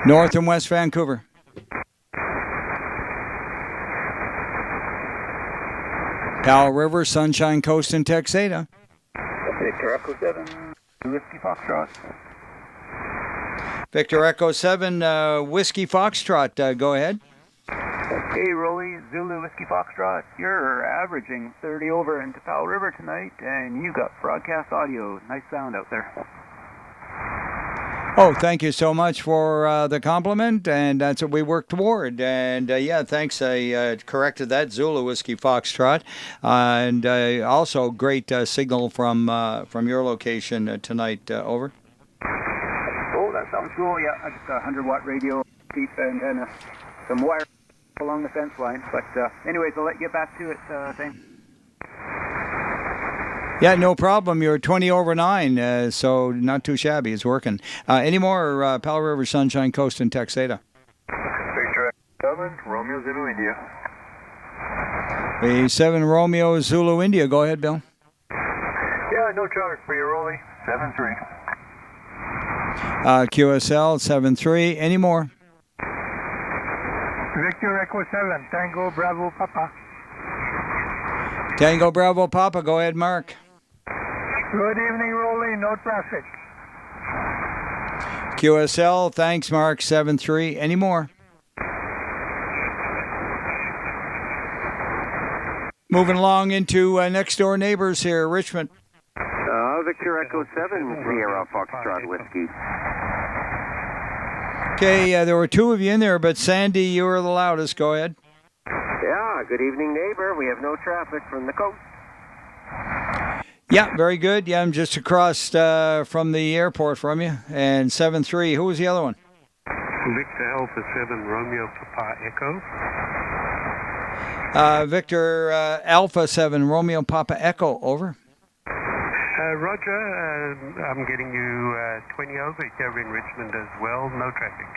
North and West Vancouver. Powell River, Sunshine Coast, and Texada. Victor Echo 7, Whiskey Foxtrot. Victor Echo 7, Whiskey Foxtrot. Go ahead. Hey, Roly, Zulu Whiskey Foxtrot. You're averaging 30 over into Powell River tonight, and you got broadcast audio. Nice sound out there. Oh, thank you so much for the compliment, and that's what we work toward. And yeah, thanks. I corrected that, Zulu Whiskey Foxtrot, and also great signal from your location tonight. Over. Oh, that sounds cool. Yeah, I just got a 100-watt radio, deep and some wire along the fence line. But anyways, I'll let you get back to it. Thanks. Yeah, no problem. You're 20 over 9, so not too shabby. It's working. Any more Powell River, Sunshine Coast, and Texada? Victor 7 Romeo Zulu India. A7 Romeo Zulu India. Go ahead, Bill. Yeah, no traffic for you, Roly. 7-3. QSL 7-3. Any more? Victor Echo 7, Tango Bravo Papa. Tango Bravo Papa. Go ahead, Mark. Good evening, Roly. No traffic. QSL, thanks, Mark. 7-3. Any more? Moving along into next door neighbors here, Richmond. Victor Echo 7, Sierra Foxtrot Whiskey. Okay, there were two of you in there, but Sandy, you were the loudest. Go ahead. Yeah, good evening, neighbor. We have no traffic from the coast. Yeah, very good. Yeah, I'm just across from the airport from you. And 7-3. Who was the other one? Victor Alpha 7 Romeo Papa Echo. Victor Alpha 7 Romeo Papa Echo, over. Roger, I'm getting you 20 over here in Richmond as well. No traffic.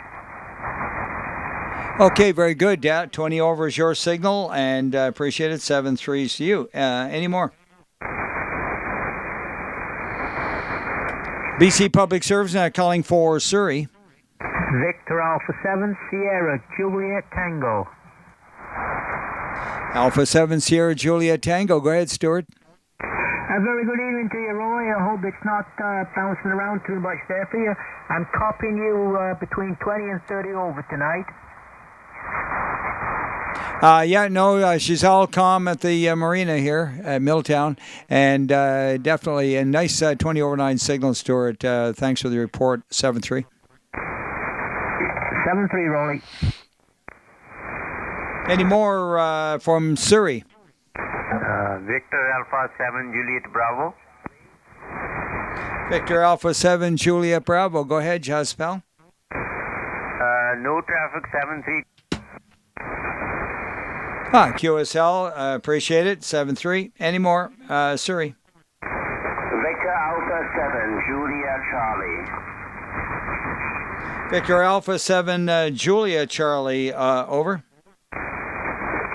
Okay, very good. Yeah, 20 over is your signal, and appreciate it. 7-3 to you. Any more? BC Public Service now calling for Surrey. Victor Alpha 7 Sierra Juliet Tango. Alpha 7 Sierra Juliet Tango. Go ahead, Stuart. A very good evening to you, Roy. I hope it's not bouncing around too much there for you. I'm copying you between 20 and 30 over tonight. She's all calm at the marina here at Milltown, and definitely a nice 20 over 9 signal, Stuart. Thanks for the report, 7-3. 7-3, Roly. Any more from Surrey? Victor Alpha 7 Juliet Bravo. Victor Alpha 7 Juliet Bravo. Go ahead, Jaspel. No traffic, 7-3. QSL, appreciate it, 7-3. Any more? Surrey. Victor Alpha 7 Juliet Charlie. Victor Alpha 7 Juliet Charlie, over.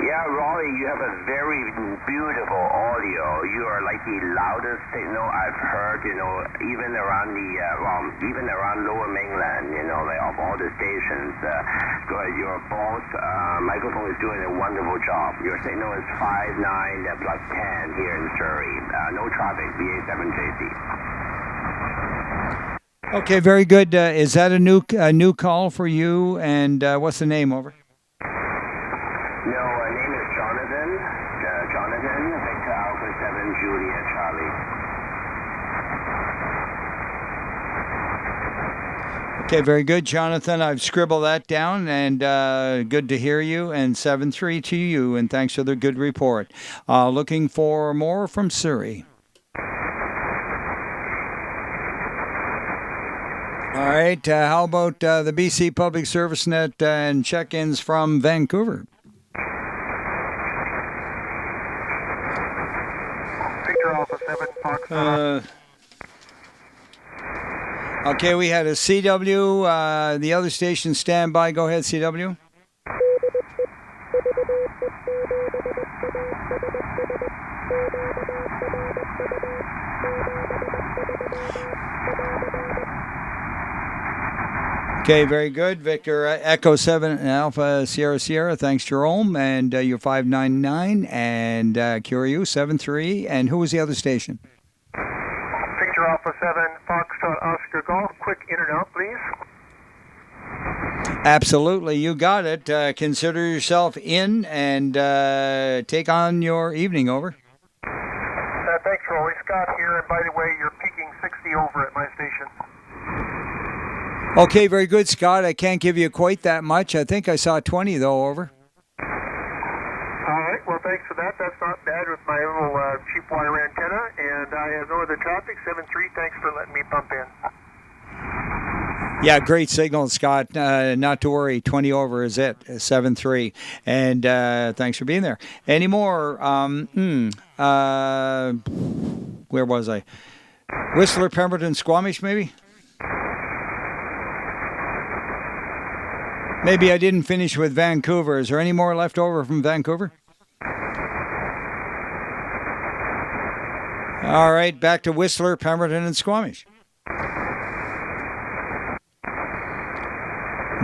Yeah, Roly, you have a very beautiful audio. You are like the loudest signal I've heard, even around even around Lower Mainland, like of all the stations. Your boss microphone is doing a wonderful job. Your signal is 5.9 plus 10 here in Surrey. No traffic, BA7JC. Okay, very good. Is that a new call for you? And what's the name, over? No, name is Jonathan. Jonathan, Victor Alpha 7 Juliet Charlie. Okay, very good, Jonathan. I've scribbled that down, and good to hear you. And 7-3 to you, and thanks for the good report. Looking for more from Surrey. All right, how about the BC Public Service Net and check-ins from Vancouver? Victor Alpha 7 Fox. Okay, we had a CW. The other station standby. Go ahead, CW. Okay, very good. Victor Echo 7 Alpha Sierra Sierra. Thanks, Jerome. And you're 599. And Curio 7-3. And who was the other station? Victor Alpha 7 Foxtrot Oscar Golf. Quick in and out, please. Absolutely. You got it. Consider yourself in and take on your evening, over. Thanks, Roly. Scott here. And by the way, you're peaking 60 over at my station. Okay, very good, Scott. I can't give you quite that much. I think I saw 20, though, over. All right. Well, thanks for that. That's not bad with my little cheap wire antenna. And I have no other traffic. 7-3. Thanks for letting me bump in. Yeah, great signal, Scott. Not to worry. 20 over is it. 7-3. And thanks for being there. Any more? Where was I? Whistler, Pemberton, Squamish, maybe? Maybe I didn't finish with Vancouver. Is there any more left over from Vancouver? All right, back to Whistler, Pemberton, and Squamish.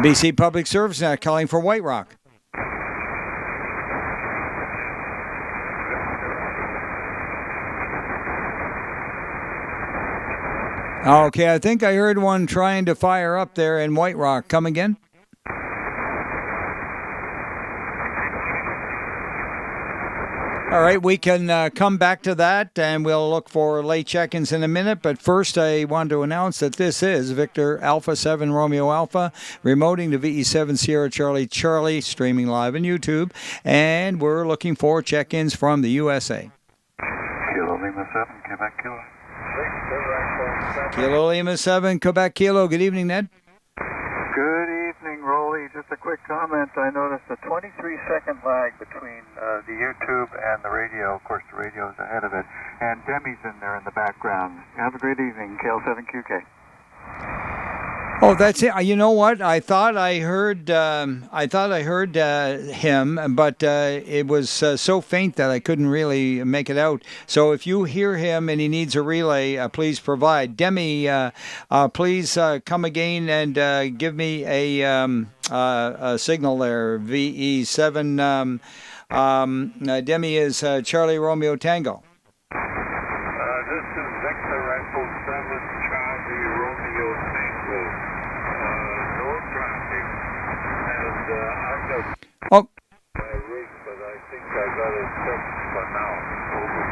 BC Public Service now calling for White Rock. Okay, I think I heard one trying to fire up there in White Rock. Come again? All right, we can come back to that, and we'll look for late check-ins in a minute. But first, I want to announce that this is Victor Alpha 7 Romeo Alpha, remoting to VE7 Sierra Charlie Charlie, streaming live on YouTube, and we're looking for check-ins from the USA. Kilo Lima 7, Quebec Kilo. Kilo Lima 7, Quebec Kilo. Good evening, Ned. Good evening, Roly. Just a quick comment. I noticed a 23-second lag between the YouTube and the radio. Of course, the radio's ahead of it. And Demi's in there in the background. Have a great evening, KL7QK. Oh, that's it. You know what? I thought I heard him, but it was so faint that I couldn't really make it out. So if you hear him and he needs a relay, please provide. Demi, please come again and give me a signal there. VE7. Demi is Charlie Romeo Tango. This is Victor Echo 7, Charlie Romeo Tango. No traffic. And I've got Oh. my rig, but I think I got it fixed for now. Over.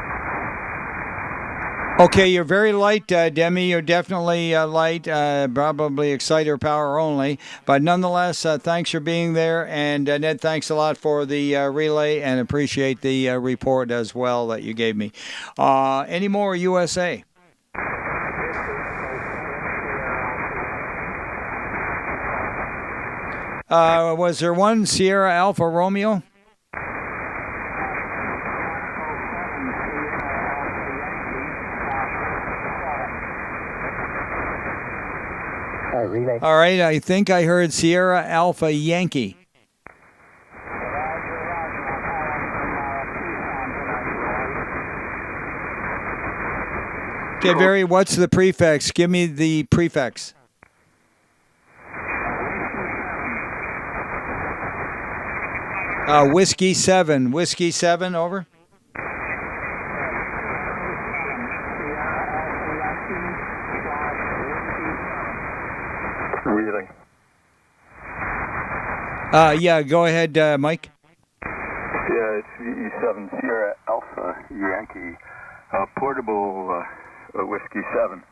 Okay, you're very light, Demi. You're definitely light, probably exciter power only. But nonetheless, thanks for being there. And Ned, thanks a lot for the relay and appreciate the report as well that you gave me. Any more USA? Was there one Sierra Alpha Romeo? Relay. All right, I think I heard Sierra Alpha Yankee. Okay, Barry, what's the prefix? Give me the prefix. Whiskey 7. Whiskey 7, over. Reading. Yeah, go ahead, Mike. Yeah, it's VE7 Sierra Alpha Yankee, portable Whiskey 7.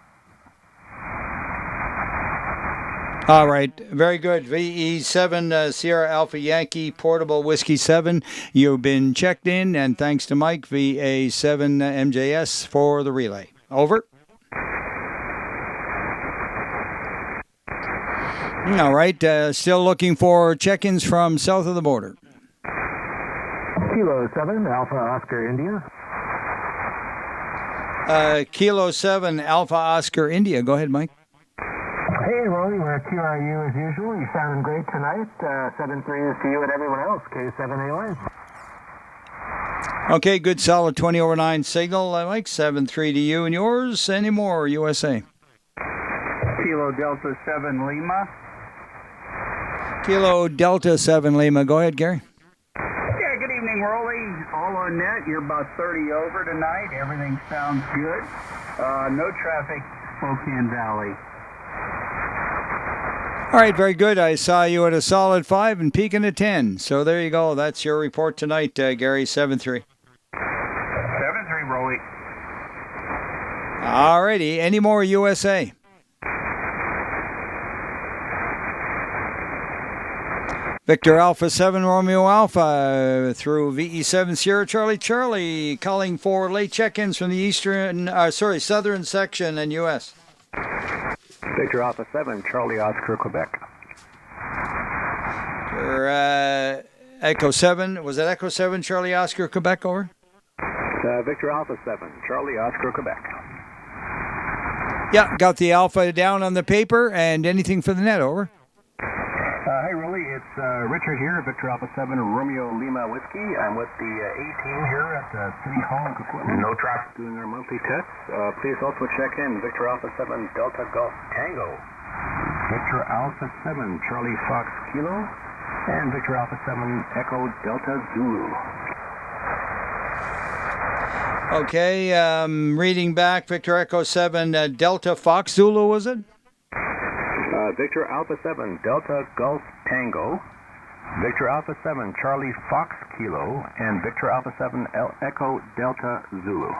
All right, very good. VE7 Sierra Alpha Yankee, portable Whiskey 7. You've been checked in, and thanks to Mike, VA7 MJS for the relay. Over. All right, still looking for check-ins from south of the border. Kilo 7, Alpha Oscar India. Kilo 7 Alpha Oscar India. Go ahead, Mike. Hey, Roly, we're at QRU as usual. You're sounding great tonight. 7-3 to you and everyone else. K7A1. Okay, good solid 20/9 signal, Mike. 7-3 to you and yours. Any more, USA? Kilo Delta 7 Lima. Kilo Delta 7 Lima. Go ahead, Gary. Yeah, good evening, Roly. All on net. You're about 30 over tonight. Everything sounds good. No traffic, Spokane Valley. All right, very good. I saw you at a solid 5 and peaking at 10. So there you go. That's your report tonight, Gary. 7-3. 7-3, Roly. All righty. Any more USA? Victor Alpha 7 Romeo Alpha through VE7 Sierra Charlie Charlie, calling for late check-ins from the southern section and U.S. Victor Alpha 7, Charlie Oscar, Quebec. Echo 7, was that Echo 7 Charlie Oscar Quebec, over? Victor Alpha 7, Charlie Oscar, Quebec. Yeah, got the Alpha down on the paper, and anything for the net, over? Hey, Roly, it's Richard here, Victor Alpha 7, Romeo Lima Whiskey. I'm with the A-team here at City Hall Equipment. No traffic. Doing our monthly tests. Please also check in Victor Alpha 7, Delta Golf Tango. Victor Alpha 7, Charlie Fox Kilo. And Victor Alpha 7, Echo Delta Zulu. Okay, reading back, Victor Echo 7, Delta Fox Zulu, was it? Victor Alpha 7, Delta Golf Tango. Victor Alpha 7, Charlie Fox Kilo, and Victor Alpha 7, Echo Delta Zulu.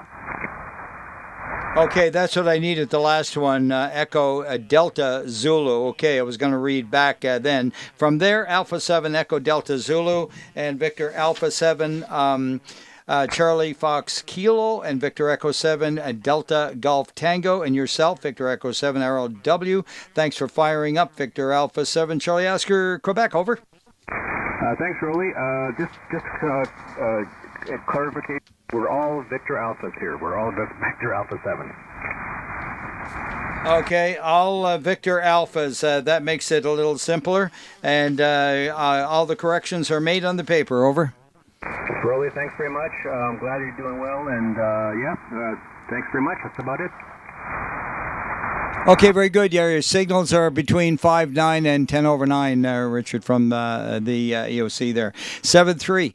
Okay, that's what I needed, the last one, Echo Delta Zulu. Okay, I was going to read back then. From there, Alpha 7, Echo Delta Zulu, and Victor Alpha 7, Charlie Fox Kilo, and Victor Echo 7, Delta Golf Tango, and yourself, Victor Echo 7, RLW. Thanks for firing up, Victor Alpha 7, Charlie Oscar, Quebec, over. Thanks, Roly. Just clarification. We're all Victor Alphas here. We're all Victor Alpha 7. Okay, all Victor Alphas. That makes it a little simpler. And all the corrections are made on the paper. Over. Roly, thanks very much. I'm glad you're doing well. And thanks very much. That's about it. Okay, very good. Yeah, your signals are between 5-9 and 10 over 9, Richard, from the EOC there. 7-3.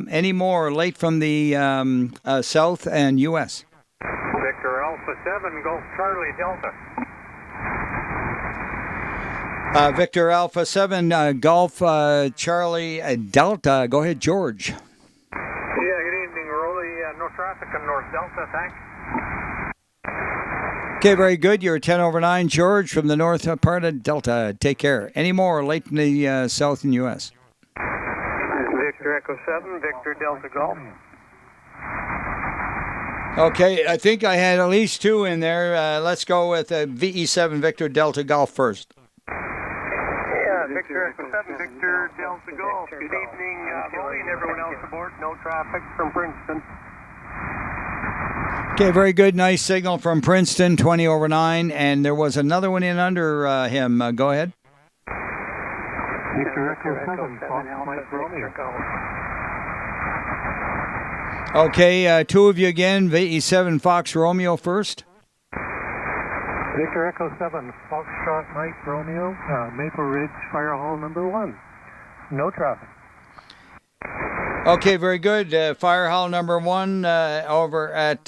Any more late from the South and U.S.? Victor Alpha 7, Golf Charlie Delta. Victor Alpha 7, Golf Charlie Delta. Go ahead, George. Yeah, good evening, Roly. No traffic on North Delta, thanks. Okay, very good. You're 10 over 9, George, from the north part of Delta. Take care. Any more late in the South and U.S.? Victor Echo 7, Victor Delta Golf. Okay, I think I had at least two in there. Let's go with VE7, Victor Delta Golf first. Yeah, Victor Echo 7, Victor Delta Golf. Good evening, Roly, and everyone else aboard. No traffic from Princeton. Okay, very good. Nice signal from Princeton, 20 over 9. And there was another one in under him. Go ahead. Victor Echo 7, Fox Mike Romeo. Okay, two of you again. VE7, Fox Romeo first. Victor Echo 7, Foxtrot Mike Romeo, Maple Ridge Fire Hall number 1. No traffic. Okay, very good. Fire Hall number 1 over at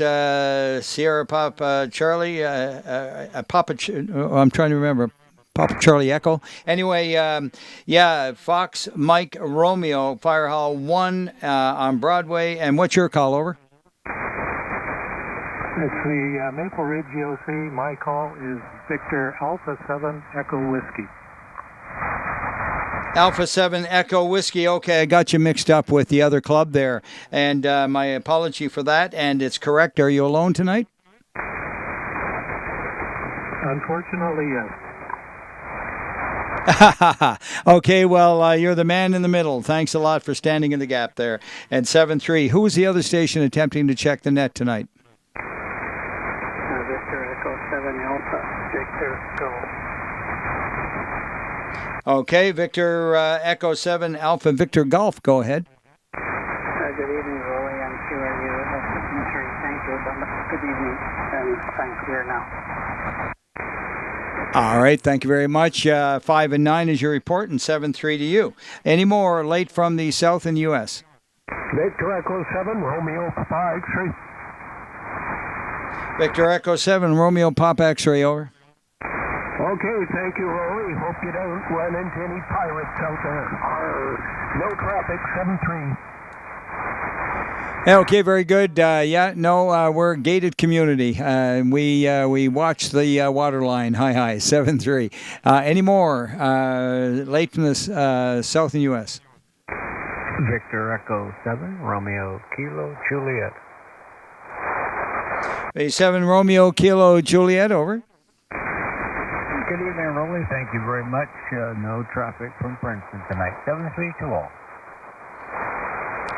Sierra Papa Charlie. I'm trying to remember. Papa Charlie Echo. Anyway, Fox Mike Romeo, Fire Hall 1 on Broadway. And what's your call, over? It's the Maple Ridge EOC. My call is Victor Alpha 7 Echo Whiskey. Alpha 7 Echo Whiskey. Okay, I got you mixed up with the other club there. And my apology for that. And it's correct. Are you alone tonight? Unfortunately, yes. Okay, well, you're the man in the middle. Thanks a lot for standing in the gap there. And 7-3. Who was the other station attempting to check the net tonight? Victor Echo 7 Alpha, Victor Golf. Okay, Victor Echo 7 Alpha, Victor Golf. Go ahead. Good evening, Roly. I'm sure you thank you. Good evening, and thanks here now. All right, thank you very much. 5 and 9 is your report, and 7-3 to you. Any more late from the South and U.S.? Victor Echo 7, Romeo Papa X-ray. Victor Echo 7, Romeo Papa X-ray, over. Okay, thank you, Roly. Hope you don't run into any pirates out there. No traffic, 7-3. Okay, very good. We're a gated community. We watch the water line. Hi, 7-3. Any more late from the South and U.S.? Victor Echo 7, Romeo Kilo Juliet. A7 Romeo Kilo Juliet, over. Good evening, Roly. Thank you very much. No traffic from Princeton tonight. 7-3 to all.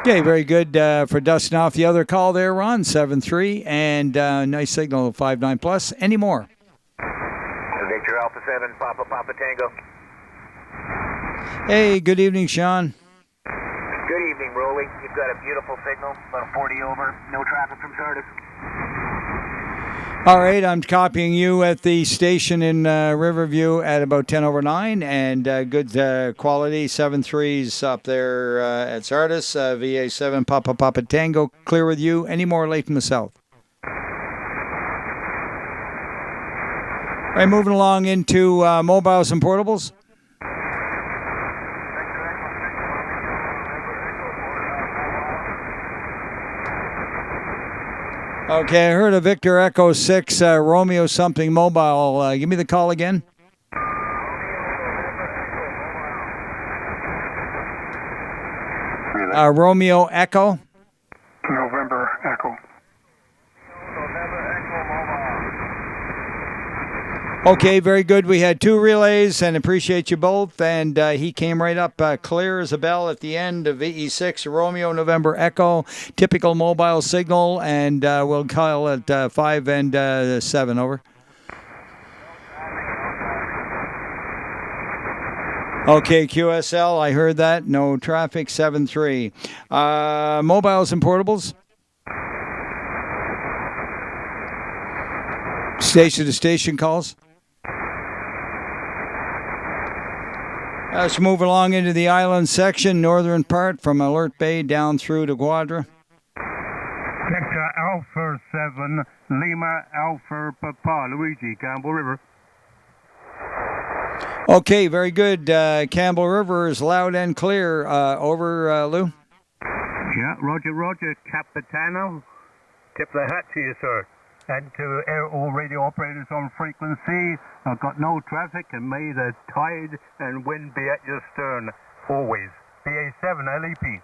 Okay, very good for dusting off the other call there, Ron. 7-3, and nice signal, 5-9 plus. Any more? Victor Alpha 7, Papa Tango. Hey, good evening, Sean. Good evening, Roly. You've got a beautiful signal, about 40 over. No traffic from Sardis. All right, I'm copying you at the station in Riverview at about 10 over 9, and good quality, 7-3s up there at Sardis, VA7 Papa Tango, clear with you. Any more late from the South? All right, moving along into mobiles and portables. Okay, I heard a Victor Echo 6 Romeo something mobile. Give me the call again. Romeo Echo. November Echo. Okay, very good. We had 2 relays and appreciate you both. And he came right up clear as a bell at the end of VE6 Romeo November Echo. Typical mobile signal, and we'll call it 5 and 7. Over. Okay, QSL, I heard that. No traffic, 7-3. Mobiles and portables? Station-to-station calls? Let's move along into the island section, northern part, from Alert Bay down through to Quadra. Victor Alpha 7, Lima Alpha Papa, Luigi, Campbell River. Okay, very good. Campbell River is loud and clear. Over, Lou? Yeah, Roger, Capitano. Tip the hat to you, sir. And to all radio operators on frequency, I've got no traffic, and may the tide and wind be at your stern, always. BA7 LEP.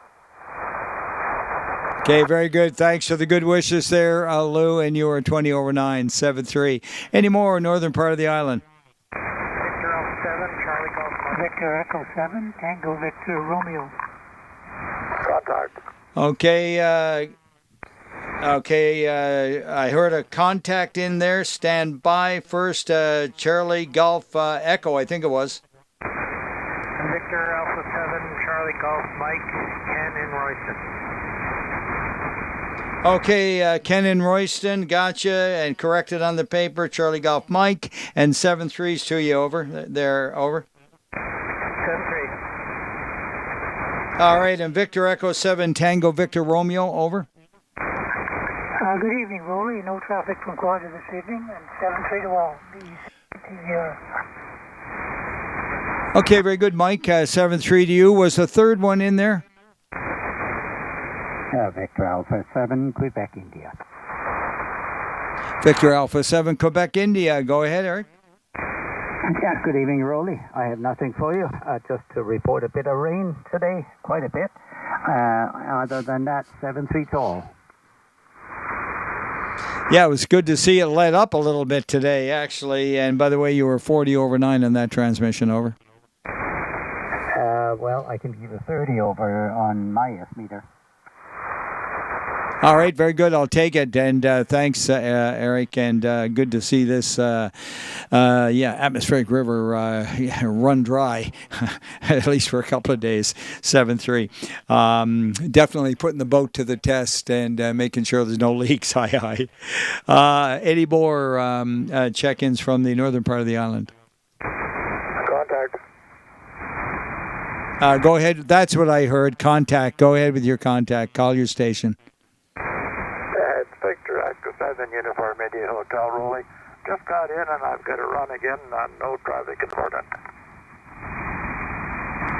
Okay, very good. Thanks for the good wishes there, Lou, and you are 20 over 9, 7-3. Any more northern part of the island? Victor Alpha 7, Charlie Golf. Victor Echo 7, Tango Victor Romeo. Contact. Okay, I heard a contact in there. Stand by. First, Charlie Golf Echo, I think it was. Victor Alpha 7, Charlie Golf Mike, Ken in Royston. Okay, Ken in Royston, gotcha, and corrected on the paper. Charlie Golf Mike, and 7-3's to you. Over. There, over. 7-3. All right, and Victor Echo 7, Tango Victor Romeo, over. Good evening, Roly. No traffic from Quadra this evening, and 7-3 to all. Okay, very good, Mike. 7-3 to you. Was the third one in there? Victor Alpha 7, Quebec, India. Victor Alpha 7, Quebec, India. Go ahead, Eric. Yeah, good evening, Roly. I have nothing for you. Just to report a bit of rain today, quite a bit. Other than that, 7-3 to all. Yeah, it was good to see it let up a little bit today, actually. And by the way, you were 40 over 9 on that transmission, over. Well, I can give you 30 over on my S-meter. All right, very good. I'll take it. And thanks, Eric. And good to see this, atmospheric river run dry, at least for a couple of days. 7-3. Definitely putting the boat to the test and making sure there's no leaks. Hi. Any more check-ins from the northern part of the island? Contact. Go ahead. That's what I heard. Contact. Go ahead with your contact. Call your station. It's Victor Echo 7, Uniform India Hotel, Roly. Just got in and I've got to run again on no traffic important.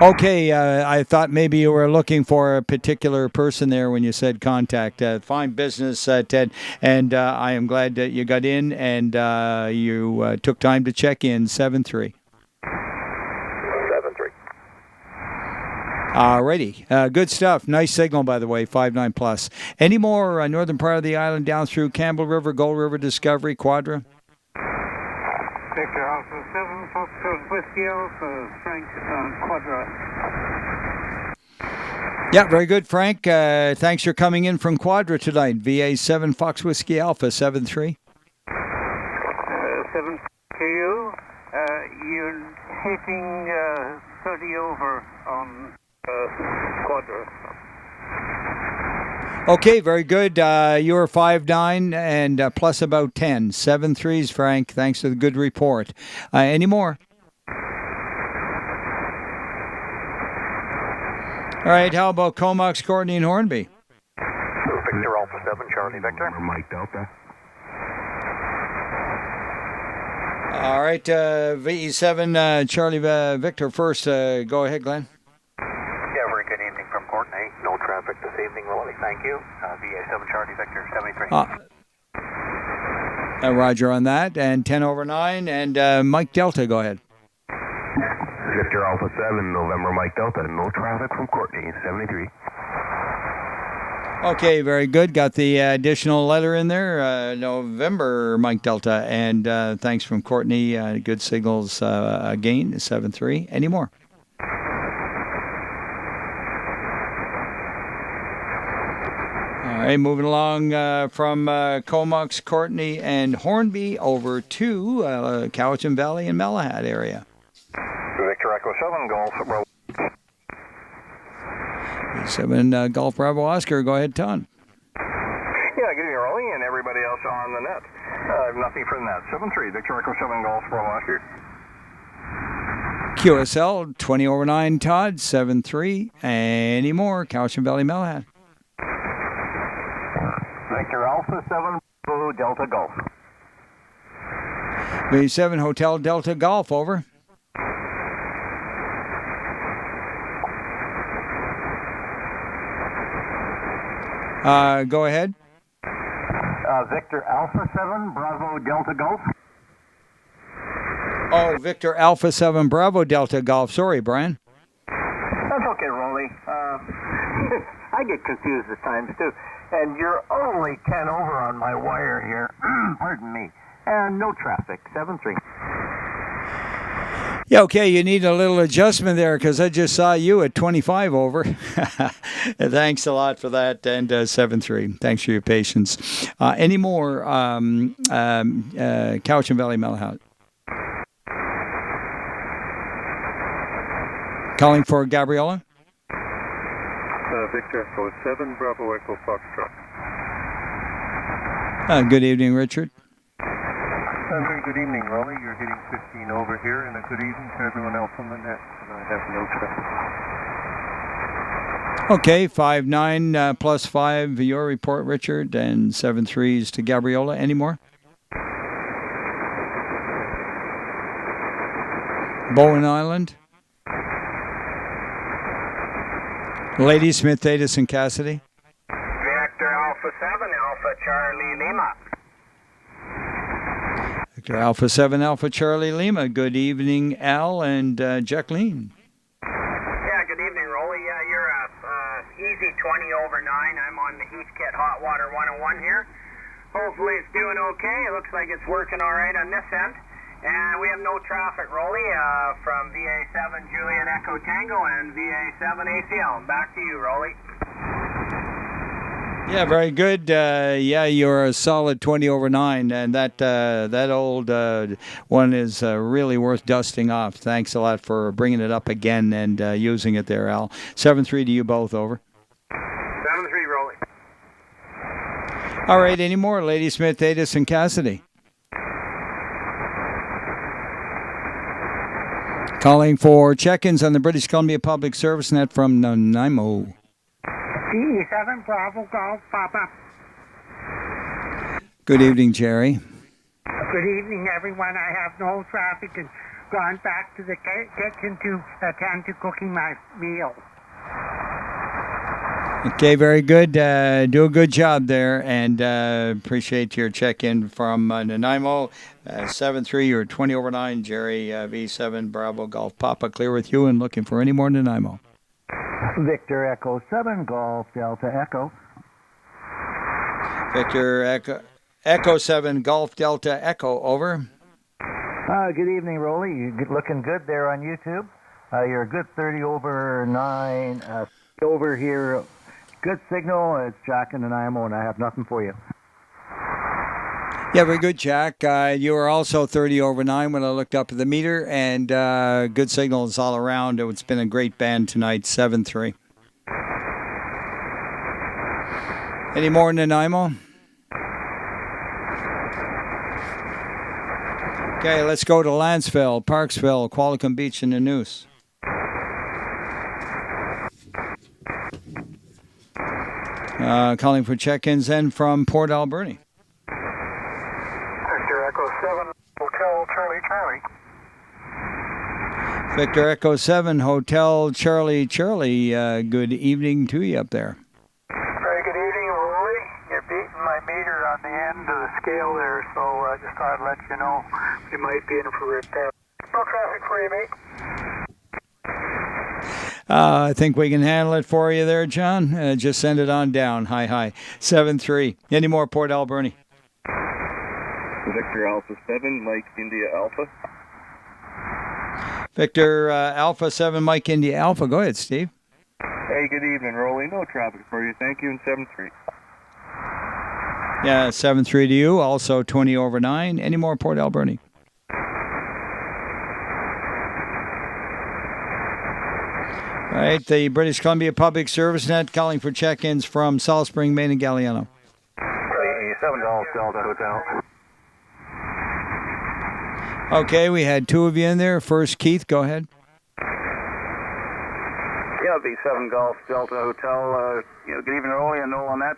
Okay, I thought maybe you were looking for a particular person there when you said contact. Fine business, Ted, and I am glad that you got in and you took time to check in. 7-3. 7-3. Alrighty, good stuff. Nice signal, by the way, 5-9 plus. Any more northern part of the island down through Campbell River, Gold River, Discovery, Quadra? Victor Alpha 7, Foxtrot Whiskey Alpha, Frank Quadra. Yeah, very good, Frank. Thanks for coming in from Quadra tonight. VA7 Fox Whiskey Alpha 7-3. 7 to you. You're hitting 30 over on Quadra. Okay, very good. You're 5-9 and plus about 10. 7-3s, Frank. Thanks for the good report. Any more? All right, how about Comox, Courtney, and Hornby? Victor Alpha 7, Charlie Victor. Mike Delta. All right, VE7, Charlie Victor first. Go ahead, Glenn. Yeah, very good evening from Courtney. No traffic this evening, Roly. Thank you. VA7 Charlie Victor 73. Roger on that. And 10 over 9. And Mike Delta, go ahead. Victor Alpha 7, November Mike Delta. No traffic from Courtney, 73. Okay, very good. Got the additional letter in there, November Mike Delta. And thanks from Courtney. Good signals again, 7-3. Any more? All right, moving along from Comox, Courtney, and Hornby over to Cowichan Valley and Malahat area. Victor Echo 7, Golf Bravo. 7 Golf Bravo Oscar. Go ahead, Ton. Yeah, good evening, Roly, and everybody else on the net. I have nothing for the net. 7-3, Victor Echo 7, Golf Bravo Oscar. QSL 20 over 9, Todd, 7-3. Any more? Cowichan Valley, Malahat. Victor Alpha 7, Bravo Delta Golf. B7 Hotel Delta Golf, over. Go ahead. Victor Alpha 7, Bravo Delta Golf. Oh, Victor Alpha 7 Bravo Delta Golf. Sorry, Brian. That's okay, Roly. I get confused at times, too. And you're only 10 over on my wire here. Pardon me. And no traffic, 7-3. Yeah, okay, you need a little adjustment there because I just saw you at 25 over. Thanks a lot for that, and 7-3. Thanks for your patience. Any more Cowichan Valley, Malahat? Calling for Gabriella? Victor Echo 7, Bravo Echo Foxtrot. Good evening, Richard. Very good evening, Roly. You're getting 15 over here, and a good evening to everyone else on the net. And I have no traffic. Okay, 5-9 plus 5, your report, Richard, and 7-3s to Gabriella. Any more? Bowen Island? Lady Smith, Davis, and Cassidy? Victor Alpha 7, Alpha Charlie Lima. Victor Alpha 7, Alpha Charlie Lima. Good evening, Al and Jacqueline. Yeah, good evening, Roly. Yeah, you're easy 20 over 9. I'm on the Heathkit Hot Water 101 here. Hopefully it's doing okay. It looks like it's working all right on this end. And we have no traffic, Roly, from VA7 Juliet Echo Tango and VA7 ACL. Back to you, Roly. Yeah, very good. Yeah, you're a solid 20 over 9, and that old one is really worth dusting off. Thanks a lot for bringing it up again and using it there, Al. 7-3 to you both, over. 7-3, Roly. All right, any more? Lady Smith, Davis, and Cassidy. Calling for check-ins on the British Columbia Public Service Net from Nanaimo. CE7 Bravo Golf Papa. Good evening, Jerry. Good evening, everyone. I have no traffic and gone back to the kitchen to attend to cooking my meal. Okay, very good. Do a good job there, and appreciate your check-in from Nanaimo. 7-3 or 20 over 9, Jerry, V7 Bravo Golf Papa. Clear with you and looking for any more Nanaimo. Victor Echo 7, Golf Delta Echo. Victor Echo 7, Golf Delta Echo, over. Good evening, Roly. You're looking good there on YouTube. You're a good 30 over 9. Over here, good signal. It's Jack in Nanaimo, and I have nothing for you. Yeah, very good, Jack. You were also 30 over 9 when I looked up at the meter, and good signals all around. It's been a great band tonight, 7-3. Any more in Nanaimo? Okay, let's go to Lanceville, Parksville, Qualicum Beach, and the Noose. Calling for check-ins then from Port Alberni. Victor Echo 7, Hotel Charlie Charlie. Victor Echo 7, Hotel Charlie Charlie. Good evening to you up there. Very good evening, Roly. You're beating my meter on the end of the scale there, so just thought I'd let you know we might be in for repair. No traffic for you, mate. I think we can handle it for you there, John. Just send it on down. Hi. 7-3. Any more, Port Alberni? Victor Alpha 7, Mike India Alpha. Victor Alpha 7, Mike India Alpha. Go ahead, Steve. Hey, good evening, Roly. No traffic for you. Thank you, and 7-3. Yeah, 7-3 to you. Also 20 over 9. Any more, Port Alberni? All right, the British Columbia Public Service Net calling for check-ins from Salt Spring, Maine, and Galliano. 7 Golf Delta Hotel. Okay, we had two of you in there. First, Keith, go ahead. Yeah, it'll be 7 Golf Delta Hotel. Good evening, Roly, and no on that.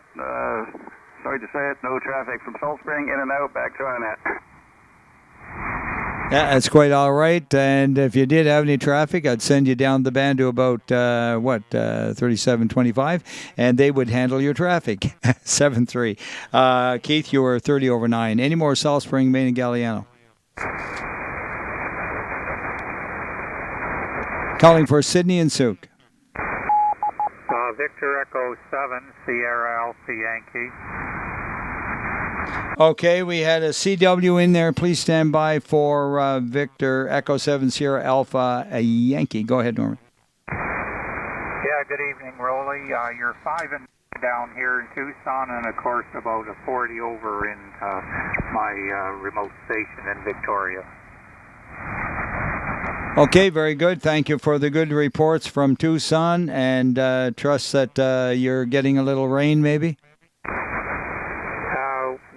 Sorry to say it, no traffic from Salt Spring, in and out, back to Annette. Yeah, that's quite all right. And if you did have any traffic, I'd send you down the band to about, 3725, and they would handle your traffic. 7-3. Keith, you were 30 over 9. Any more South Spring, Maine, and Galliano? Calling for Sydney and Souk. Victor Echo 7, Sierra Alpha Yankee. Okay, we had a CW in there. Please stand by for Victor Echo 7 Sierra Alpha Yankee. Go ahead, Norman. Yeah, good evening, Roly. You're 5 and down here in Tucson, and of course about a 40 over in my remote station in Victoria. Okay, very good. Thank you for the good reports from Tucson, and trust that you're getting a little rain, maybe?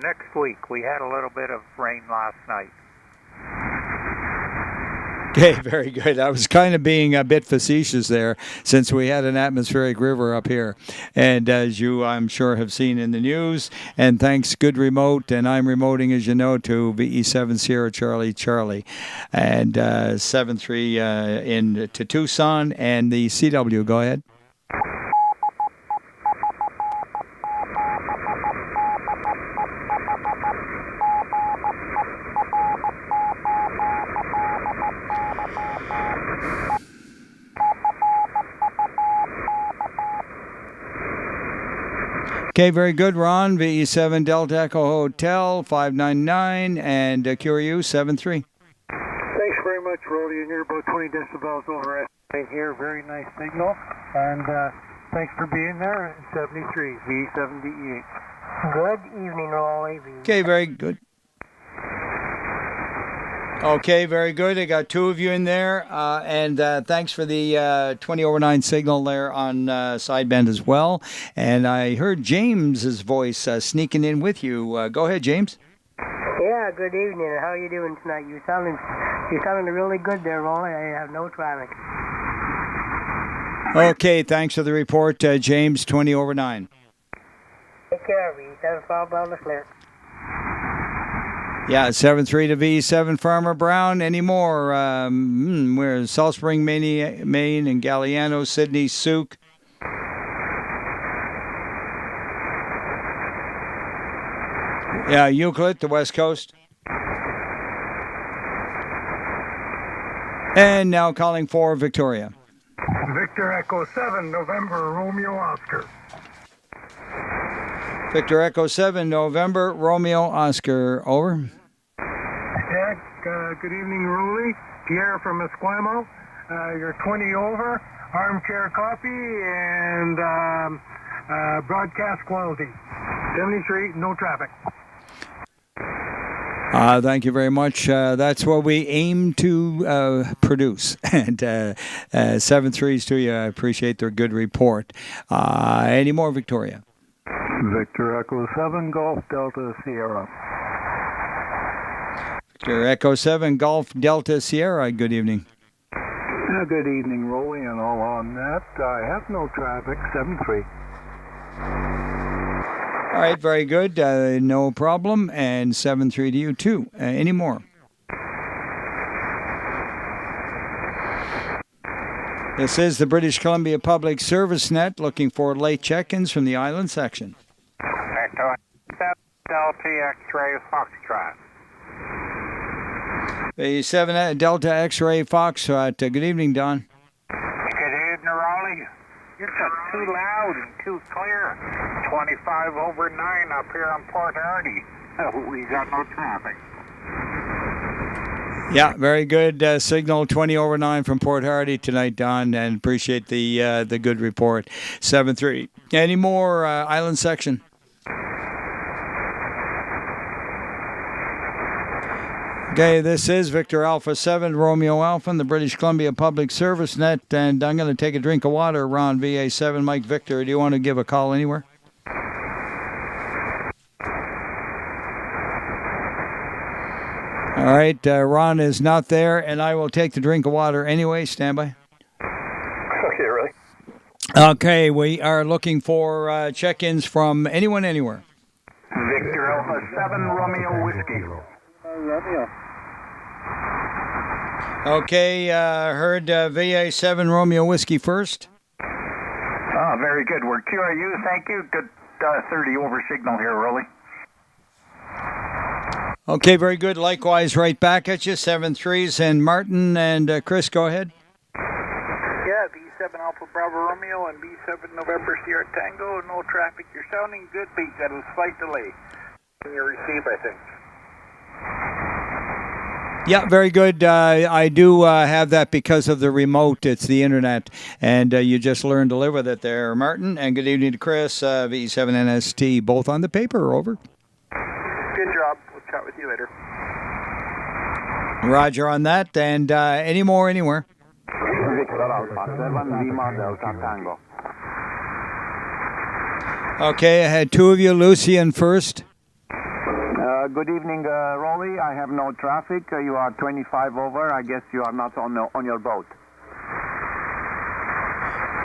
Next week. We had a little bit of rain last night. Okay, very good. I was kind of being a bit facetious there, since we had an atmospheric river up here. And as you, I'm sure, have seen in the news, and thanks, good remote, and I'm remoting, as you know, to VE7 Sierra Charlie, and 7-3 in to Tucson, and the CW. Go ahead. Okay, very good, Ron. VE7 Delta Echo Hotel 599 and QRU 73. Thanks very much, Roly. And you're about 20 decibels over right here. Very nice signal. And thanks for being there. 73, VE7DE8. Good evening, Roly. Okay, very good. Okay, very good. I got two of you in there, and thanks for the 20 over 9 signal there on sideband as well. And I heard James's voice sneaking in with you. Go ahead, James. Yeah, good evening. How are you doing tonight? You're sounding really good there, Roly. I have no traffic. Okay, thanks for the report, James. 20 over 9. Take care of you. Don't fall down the clear. Yeah, 7-3 to V7 Farmer Brown. Any more? We're Salt Spring, Maine, and Galliano, Sydney, Souk. Yeah, Euclid, the West Coast. And now calling for Victoria. Victor Echo 7, November, Romeo Oscar. Victor Echo 7, November, Romeo Oscar. Over. Yeah, good evening, Roly. Pierre from Esquimalt. You're 20 over. Armchair copy and broadcast quality. 73, no traffic. Thank you very much. That's what we aim to produce. And 7-3s to you. I appreciate their good report. Any more, Victoria? Victor Echo 7, Golf Delta Sierra. Victor Echo 7, Golf Delta Sierra. Good evening. Good evening, Roly, and all on that. I have no traffic, 7-3. All right, very good. No problem. And 7-3 to you, too. Any more? This is the British Columbia Public Service Net, looking for late check-ins from the island section. Delta X-ray Foxtrot. V7 Delta X-ray Foxtrot. Good evening, Don. Good evening, Roly. You're just too loud and too clear. 25 over 9 up here on Port Hardy. We got no traffic. Yeah, very good signal. 20 over 9 from Port Hardy tonight, Don, and appreciate the good report. 7-3. Any more island section? Okay, this is Victor Alpha 7, Romeo Alpha, in the British Columbia Public Service Net, and I'm going to take a drink of water. Ron, VA7, Mike Victor. Do you want to give a call anywhere? All right, Ron is not there, and I will take the drink of water anyway. Stand by. Okay, really? Okay, we are looking for check-ins from anyone, anywhere. Victor Alpha 7, Romeo Whiskey. Romeo. Okay, heard VA7 Romeo Whiskey first. Oh, very good. We're QRU, thank you. Good 30 over signal here, Roly. Okay, very good. Likewise, right back at you. 7-3s. And Martin and Chris, go ahead. Yeah, B7 Alpha Bravo Romeo and B7 November Sierra Tango. No traffic. You're sounding good, but you got a slight delay in your receive, I think. Yeah, very good. I do have that because of the remote. It's the internet, and you just learned to live with it there, Martin. And good evening to Chris, V7NST, both on the paper. Over. Good job. We'll chat with you later. Roger on that. And any more anywhere? Okay, I had two of you. Lucian first. Good evening, Roly. I have no traffic. You are 25 over. I guess you are not on your boat.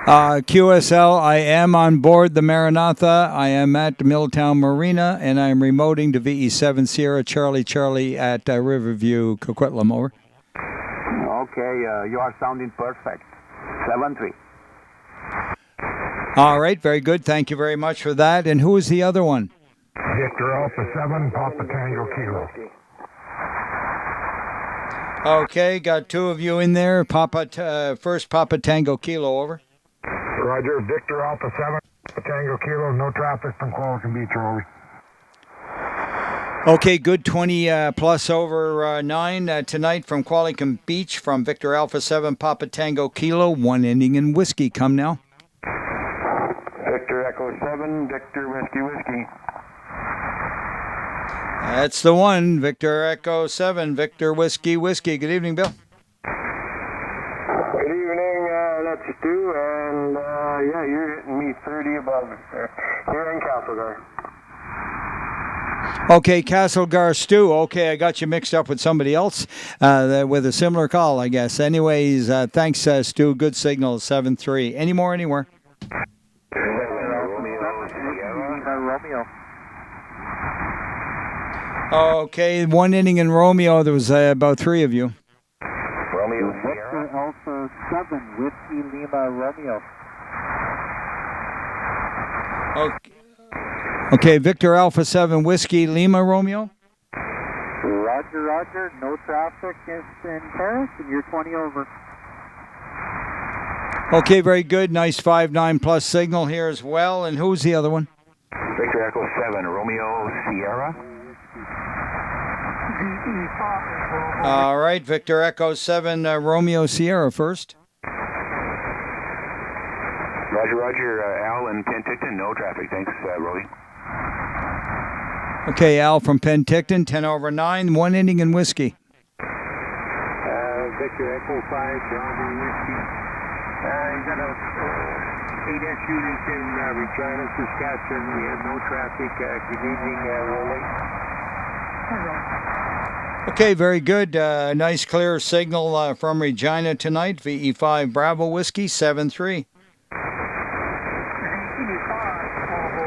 QSL, I am on board the Maranatha. I am at the Milltown Marina, and I am remoting to VE7 Sierra Charlie at Riverview, Coquitlam. Over. Okay, you are sounding perfect. 7-3. All right, very good. Thank you very much for that. And who is the other one? Victor Alpha 7, Papa Tango Kilo. Okay, got two of you in there. First Papa Tango Kilo, over. Roger, Victor Alpha 7, Papa Tango Kilo, no traffic from Qualicum Beach, Roly. Okay, good 20 plus over 9 tonight from Qualicum Beach from Victor Alpha 7, Papa Tango Kilo, one ending in whiskey. Come now. Victor Echo 7, Victor Whiskey. That's the one, Victor Echo 7, Victor Whiskey. Good evening, Bill. Good evening, that's Stu, and yeah, you're hitting me 30 above here in Castlegar. Okay, Castlegar Stu. Okay, I got you mixed up with somebody else with a similar call, I guess. Anyways, thanks, Stu. Good signal, 7-3. Any more anywhere? Romeo. Okay, one inning in Romeo. There was about three of you. Romeo Victor Alpha 7, Whiskey Lima Romeo. Okay, Victor Alpha 7, Whiskey Lima Romeo. Roger. No traffic in Paris, and you're 20 over. Okay, very good. Nice 5-9 plus signal here as well. And who's the other one? Victor Echo 7, Romeo Sierra. All right, Victor Echo 7, Romeo Sierra first. Roger, Al in Penticton, no traffic. Thanks, Roly. Okay, Al from Penticton, 10 over 9, one inning in whiskey. Victor Echo 5, Bravo Whiskey. You got a 8S unit in Regina, Saskatchewan. We have no traffic. Good evening, Roly. Okay, very good. Nice clear signal from Regina tonight. VE5 Bravo Whiskey, 7-3.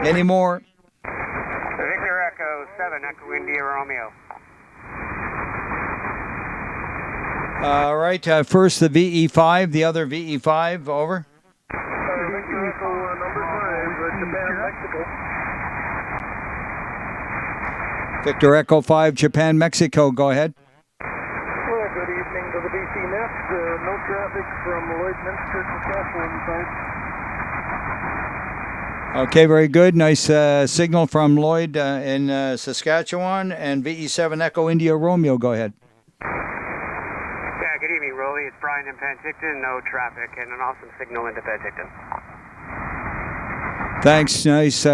Any more? Victor Echo 7, Echo India Romeo. All right, first the VE5, the other VE5, over. Victor Echo number 5, Japan, Mexico. Victor Echo 5, Japan, Mexico. Go ahead. Well, good evening to the BC Net. No traffic from Lloydminster, Saskatchewan side. Okay, very good. Nice signal from Lloyd in Saskatchewan. And VE7 Echo India Romeo, go ahead. Yeah, good evening, Roly. It's Brian in Penticton. No traffic and an awesome signal into Penticton. Thanks. Nice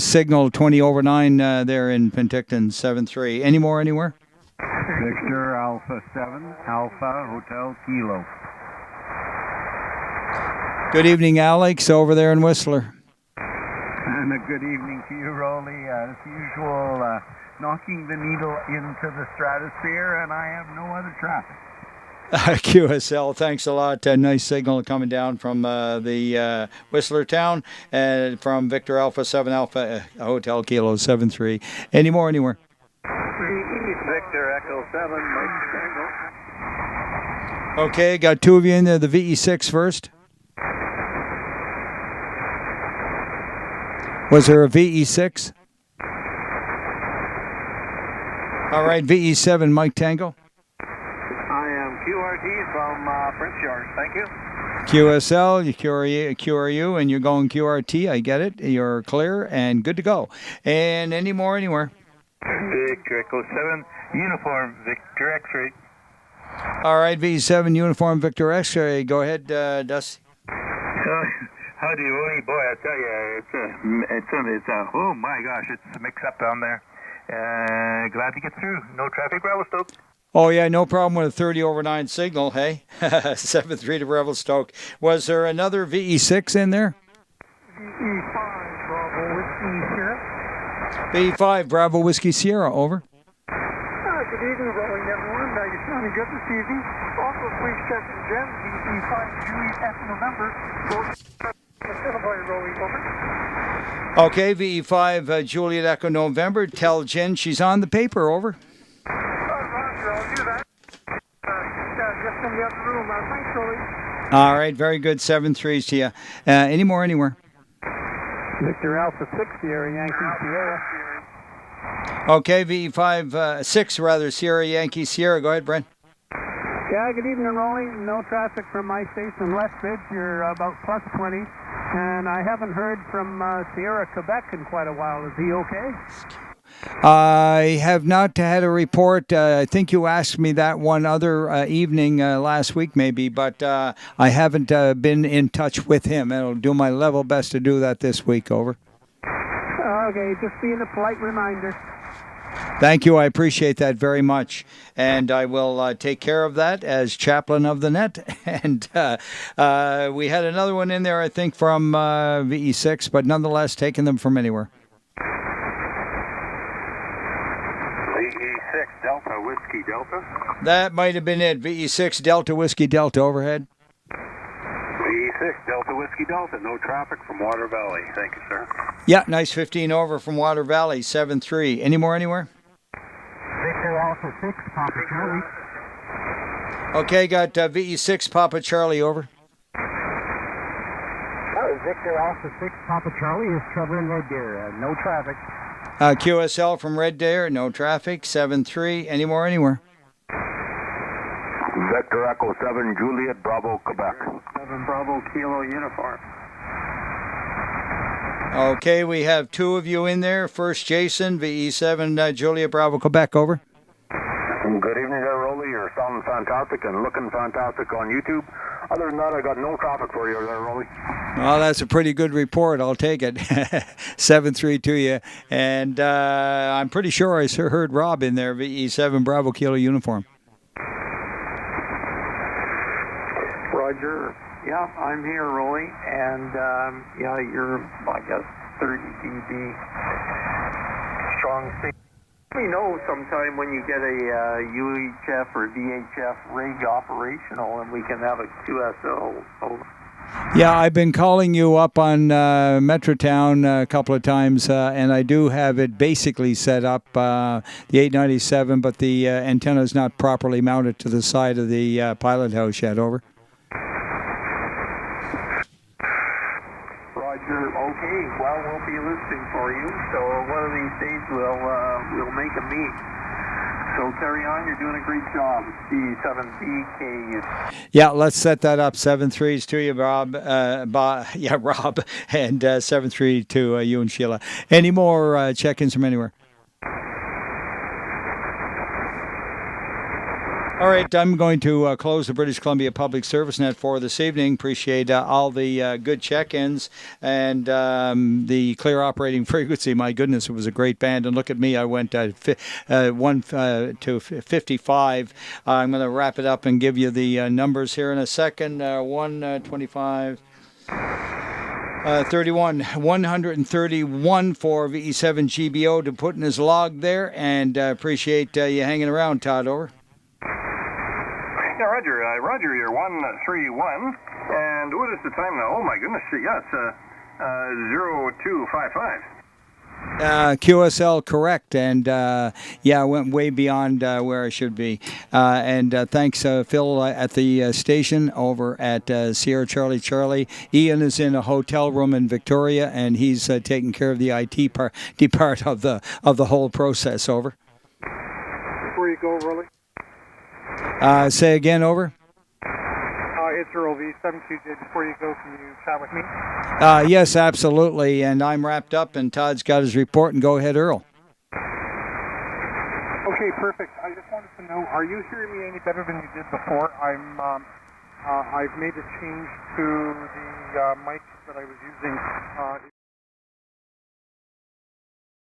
signal, 20 over 9 there in Penticton, 7-3. Any more anywhere? Victor Alpha 7, Alpha Hotel Kilo. Good evening, Alex, over there in Whistler. And a good evening to you, Roly. As usual, knocking the needle into the stratosphere, and I have no other traffic. QSL, thanks a lot. Nice signal coming down from the Whistler town, and from Victor Alpha 7 Alpha Hotel Kilo 7-3. Any more anywhere? Victor Echo 7, Mike Tango. Okay, got two of you in there. The VE6 first. Was there a VE6? All right, VE7, Mike Tango. I am QRT from Prince George. Thank you. QSL, you QRU, and you're going QRT. I get it. You're clear and good to go. And any more anywhere? Victor Echo 7, Uniform Victor X-Ray. All right, VE7, Uniform Victor X-Ray. Go ahead, Dusty. Howdy, Roly. Boy, I tell you, it's oh my gosh, it's a mix-up down there. Glad to get through. No traffic, Revelstoke. Oh, yeah, no problem with a 30 over 9 signal, hey? 7-3 to Revelstoke. Was there another VE6 in there? VE5, Bravo Whiskey Sierra. VE5, Bravo Whiskey Sierra, over. Good evening, Rolling everyone. You're sounding good this evening. Also, please check in Jen, VE5 Juliet F November. Rolling, over. Okay, VE5 Juliet Echo November. Tell Jen she's on the paper, over. Roger, I'll do that. Just in the other room. Thanks, Rolly. All right, very good. 7-3s to you. Any more anywhere? Victor Alpha 6, Sierra Yankee Sierra. Okay, VE5 6 rather, Sierra Yankee Sierra. Go ahead, Brent. Yeah, good evening, Rolly. No traffic from my station, Lethbridge. You're about plus 20. And I haven't heard from Sierra, Quebec in quite a while. Is he okay? I have not had a report. I think you asked me that one other evening last week maybe, but I haven't been in touch with him. I'll do my level best to do that this week, over. Okay, just being a polite reminder. Thank you. I appreciate that very much. And I will take care of that as chaplain of the net. And we had another one in there, I think, from VE6, but nonetheless, taking them from anywhere. VE6 Delta Whiskey Delta. That might have been it. VE6 Delta Whiskey Delta, overhead. VE6 Delta Whiskey Delta. No traffic from Water Valley. Thank you, sir. Yeah, nice 15 over from Water Valley, 7-3. Any more anywhere? Victor Alpha 6, Papa Charlie. Okay, got VE6 Papa Charlie, over. Victor Alpha 6, Papa Charlie is trouble in Red Deer. No traffic. QSL from Red Deer, no traffic, 7-3. Any more anywhere? Victor Echo 7, Juliet Bravo, Quebec. 7 Bravo Kilo Uniform. Okay, we have two of you in there. First, Jason, VE7 Juliet Bravo, Quebec, over. Good evening there, Roly. You're sounding fantastic and looking fantastic on YouTube. Other than that, I got no traffic for you there, Roly. Well, that's a pretty good report. I'll take it. 7-3 to you. And I'm pretty sure I heard Rob in there, VE7 Bravo Kilo Uniform. Roger. Yeah, I'm here, Roly, and yeah, you're, I guess, 30 dB strong signal. Let me know sometime when you get a UHF or VHF rig operational, and we can have a QSL. Over. Yeah, I've been calling you up on Metrotown a couple of times, and I do have it basically set up, the 897, but the antenna is not properly mounted to the side of the pilot house yet, over. Roger. Okay, well, we'll be listening for you. So one of these days we'll make a meet. So carry on. You're doing a great job. C7BK. Yeah, let's set that up. 7-3s to you, Rob. Rob, and 7-3 to you and Sheila. Any more check-ins from anywhere? All right, I'm going to close the British Columbia Public Service Net for this evening. Appreciate all the good check-ins and the clear operating frequency. My goodness, it was a great band. And look at me, I went 1 to 55. I'm going to wrap it up and give you the numbers here in a second. 125. 31, 131 for VE7 GBO to put in his log there, and appreciate you hanging around, Todd. Over. Yeah, Roger. Roger, you're 131. And what is the time now? Oh, my goodness. Yes, 0255. QSL correct, and I went way beyond where I should be. And thanks, Phil, at the station over at Sierra Charlie Charlie. Ian is in a hotel room in Victoria, and he's taking care of the IT part of the whole process. Over. Before you go, Roly. Say again. Over. It's Earl V72J. Before you go, can you chat with me? Yes, absolutely. And I'm wrapped up, and Todd's got his report. And go ahead, Earl. Okay, perfect. I just wanted to know, are you hearing me any better than you did before? I've made a change to the mic that I was using.